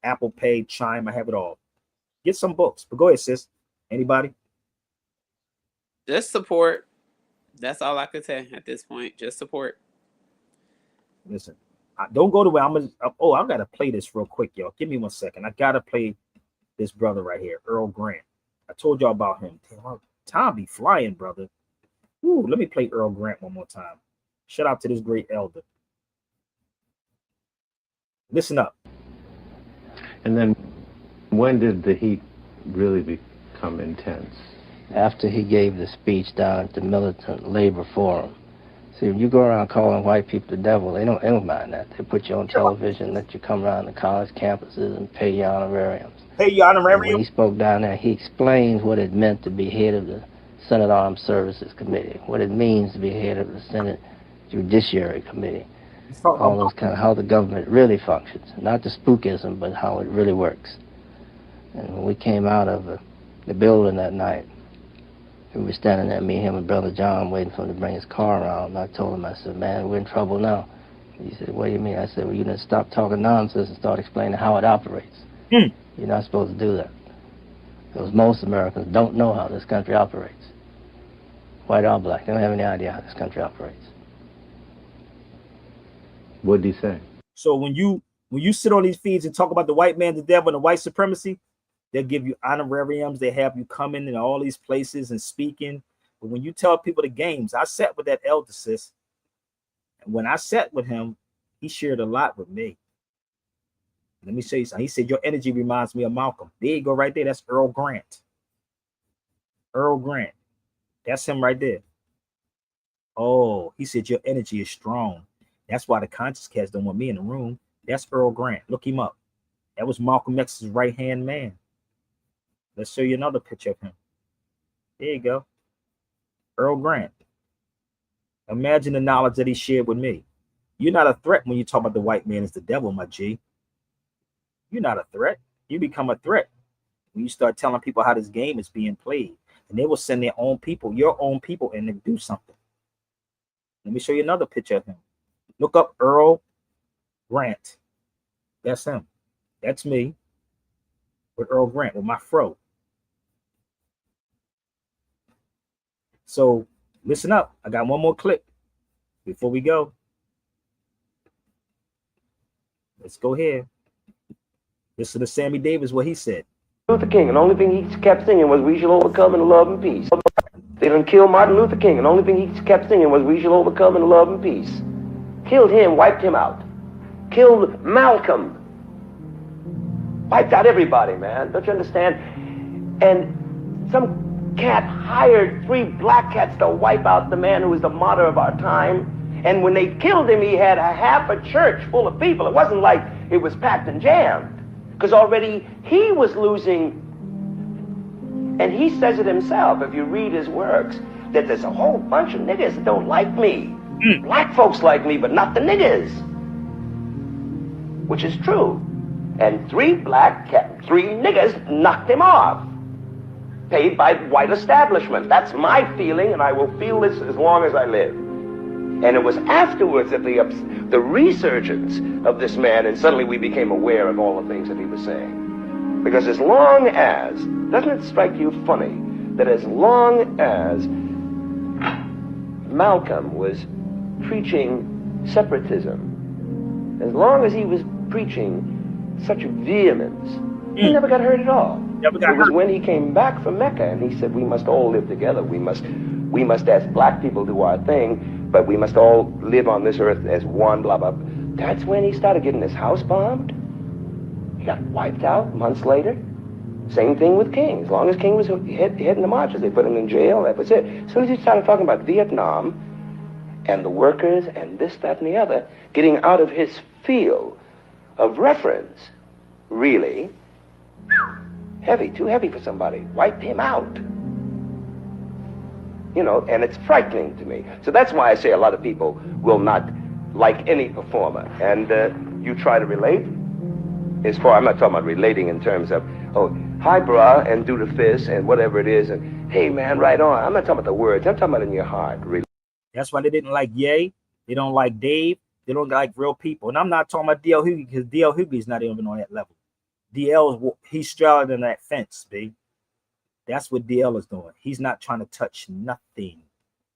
Apple Pay, Chime. I have it all. Get some books. But go ahead, sis. Anybody? Just support. That's all I could say at this point. Just support. Listen, don't go to where I gotta play this real quick, y'all. Give me 1 second. I gotta play this brother right here, Earl Grant. I told y'all about him. Damn, time be flying, brother. Ooh, let me play Earl Grant one more time. Shout out to this great elder. Listen up. And then when did the heat really become intense? After he gave the speech down at the Militant Labor Forum. See, when you go around calling white people the devil, they don't mind that. They put you on television, let you come around the college campuses and pay your honorariums. Pay your honorariums? And when he spoke down there, he explains what it meant to be head of the Senate Armed Services Committee, what it means to be head of the Senate Judiciary Committee, all those kind of how the government really functions, not the spookism, but how it really works. And when we came out of the building that night, we were standing there, me, him, and Brother John, waiting for him to bring his car around. And I told him, I said, man, we're in trouble now. He said, what do you mean? I said, well, you need to stop talking nonsense and start explaining how it operates. You're not supposed to do that. Because most Americans don't know how this country operates. White or black, they don't have any idea how this country operates. What did he say? So when you sit on these feeds and talk about the white man, the devil, and the white supremacy, they'll give you honorariums. They have you coming in all these places and speaking. But when you tell people the games, I sat with that elder, sis. And when I sat with him, he shared a lot with me. Let me show you something. He said, your energy reminds me of Malcolm. There you go right there. That's Earl Grant. Earl Grant. That's him right there. Oh, he said, your energy is strong. That's why the conscious cats don't want me in the room. That's Earl Grant. Look him up. That was Malcolm X's right-hand man. Let's show you another picture of him. There you go. Earl Grant. Imagine the knowledge that he shared with me. You're not a threat when you talk about the white man is the devil, my G. You're not a threat. You become a threat when you start telling people how this game is being played. And they will send their own people, your own people, and then do something. Let me show you another picture of him. Look up Earl Grant. That's him. That's me with Earl Grant, with my fro. So listen up. I got one more clip before we go. Let's go here. Listen to Sammy Davis, what he said. Luther King, and the only thing he kept singing was we shall overcome in love and peace. They done killed Martin Luther King, and the only thing he kept singing was we shall overcome in love and peace. Killed him, wiped him out. Killed Malcolm. Wiped out everybody, man. Don't you understand? And some cat hired 3 black cats to wipe out the man who was the martyr of our time. And when they killed him, he had a half a church full of people. It wasn't like it was packed and jammed. Because already he was losing. And he says it himself, if you read his works, that there's a whole bunch of niggas that don't like me. Black folks like me, but not the niggas. Which is true. And 3 niggas knocked him off. Paid by white establishment. That's my feeling, and I will feel this as long as I live. And it was afterwards that the resurgence of this man, and suddenly we became aware of all the things that he was saying. Because as long as, doesn't it strike you funny, that as long as Malcolm was preaching separatism, as long as he was preaching such vehemence, he never got hurt at all. It was when he came back from Mecca and he said, we must all live together. We must as black people do our thing. but we must all live on this earth as one, blah, blah. That's when he started getting his house bombed. He got wiped out months later. Same thing with King. As long as King was hitting the marches, they put him in jail, that was it. As soon as he started talking about Vietnam and the workers and this, that, and the other, getting out of his field of reference, really, heavy, too heavy for somebody, wiped him out. You know, and it's frightening to me. So that's why I say a lot of people will not like any performer. And you try to relate, as far, I'm not talking about relating in terms of, oh, hi, brah, and do the fist, and whatever it is, and hey, man, right on. I'm not talking about the words. I'm talking about in your heart, really. That's why they didn't like Ye. They don't like Dave. They don't like real people. And I'm not talking about DL Hughley, because DL Hughley's not even on that level. DL, he's straddling that fence, babe. That's what DL is doing. He's not trying to touch nothing.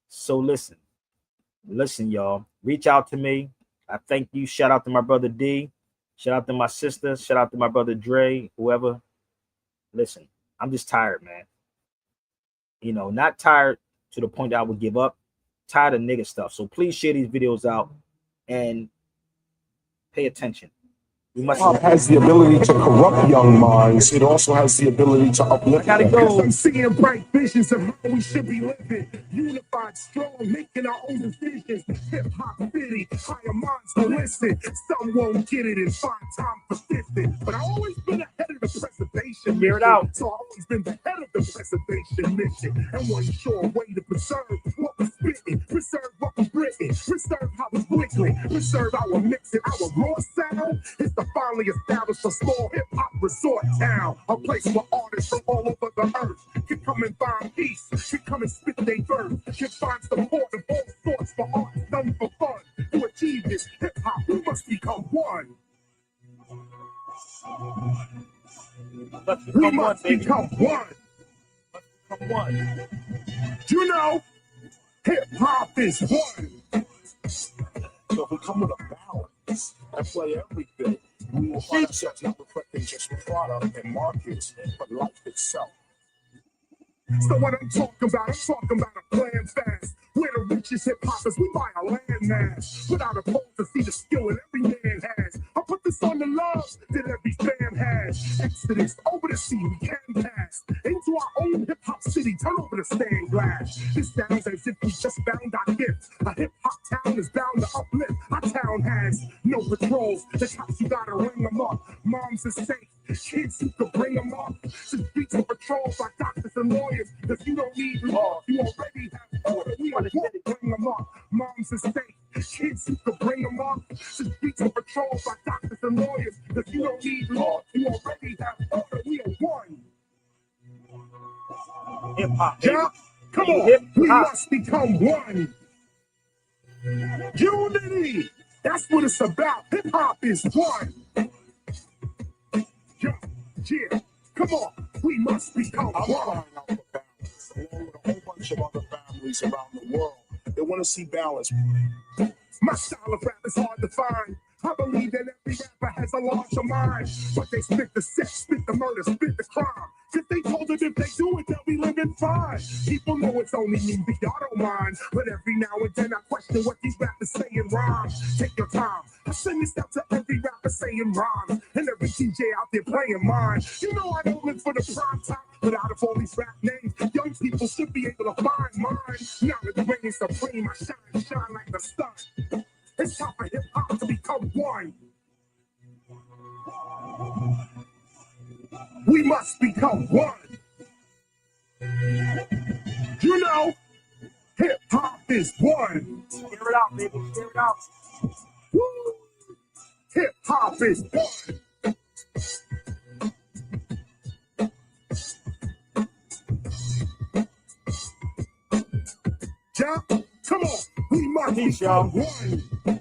So listen, y'all. Reach out to me. I thank you. Shout out to my brother D. Shout out to my sister. Shout out to my brother Dre, whoever. Listen, I'm just tired, man. You know, not tired to the point that I would give up. Tired of nigga stuff. So please share these videos out and pay attention. We must has the ability to corrupt young minds. It also has the ability to uplift. I gotta go. I'm seeing bright visions of how we should be living. Unified, strong, making our own decisions. Hip hop city, higher minds will listen. Some won't get it and find time persistent. But I've always been ahead of the preservation. Hear it out. So I've always been the head of the preservation mission. And one sure way to preserve what we're spitting, preserve what we're written, preserve how we're wiggling, preserve our mixing, our raw sound. It's the finally established a small hip-hop resort town, a place where artists from all over the earth can come and find peace, can come and spit their verse, can find support of all sorts for art done for fun. To achieve this hip-hop, we must become one. We must become one. You know, hip-hop is one. So if we come with a balance and play everything, we will find ourselves not reflecting just product and markets, but life itself. So what I'm talking about a plan fast. Where the richest hip hoppers, we buy a land mass. Without a pole to see the skill that every man has. I put this on the love that every fan has. Exodus over the sea, we can pass into our own hip hop city. Turn over the stained glass. This sounds as if we just found our gift. A hip hop town is bound to uplift. Our town has no patrols. The cops, you gotta ring them up. Moms is safe. Kids, you can bring them up. The streets are patrolled by doctors and lawyers. Cause you don't need law. You already have order. We are what bring them up. Moms is safe. Kids, you can bring them up. The streets are patrolled by doctors and lawyers. Cause you don't need law. You already have order. We are one. Hip hop. Yeah, come on. We must become one. Unity. That's what it's about. Hip hop is one. Yeah, come on. We must become one. Crying out for balance, along with a whole bunch of other families around the world. They want to see balance. My style of rap is hard to find. I believe that every rapper has a larger mind. But they spit the sex, spit the murder, spit the crime. Cause they told us if they do it, they'll be living fine. People know it's only music, y'all don't mind. But every now and then I question what these rappers say in rhymes. Take your time. I send this out to every rapper saying rhymes. And every DJ out there playing mine. You know I don't live for the prime time. But out of all these rap names, young people should be able to find mine. Now that the reign is supreme, I shine like the sun. It's time for hip hop to become one. We must become one. You know, hip hop is one. Hear it out, baby. Hear it out. Woo! Hip hop is one. Yeah, come on. We must become one.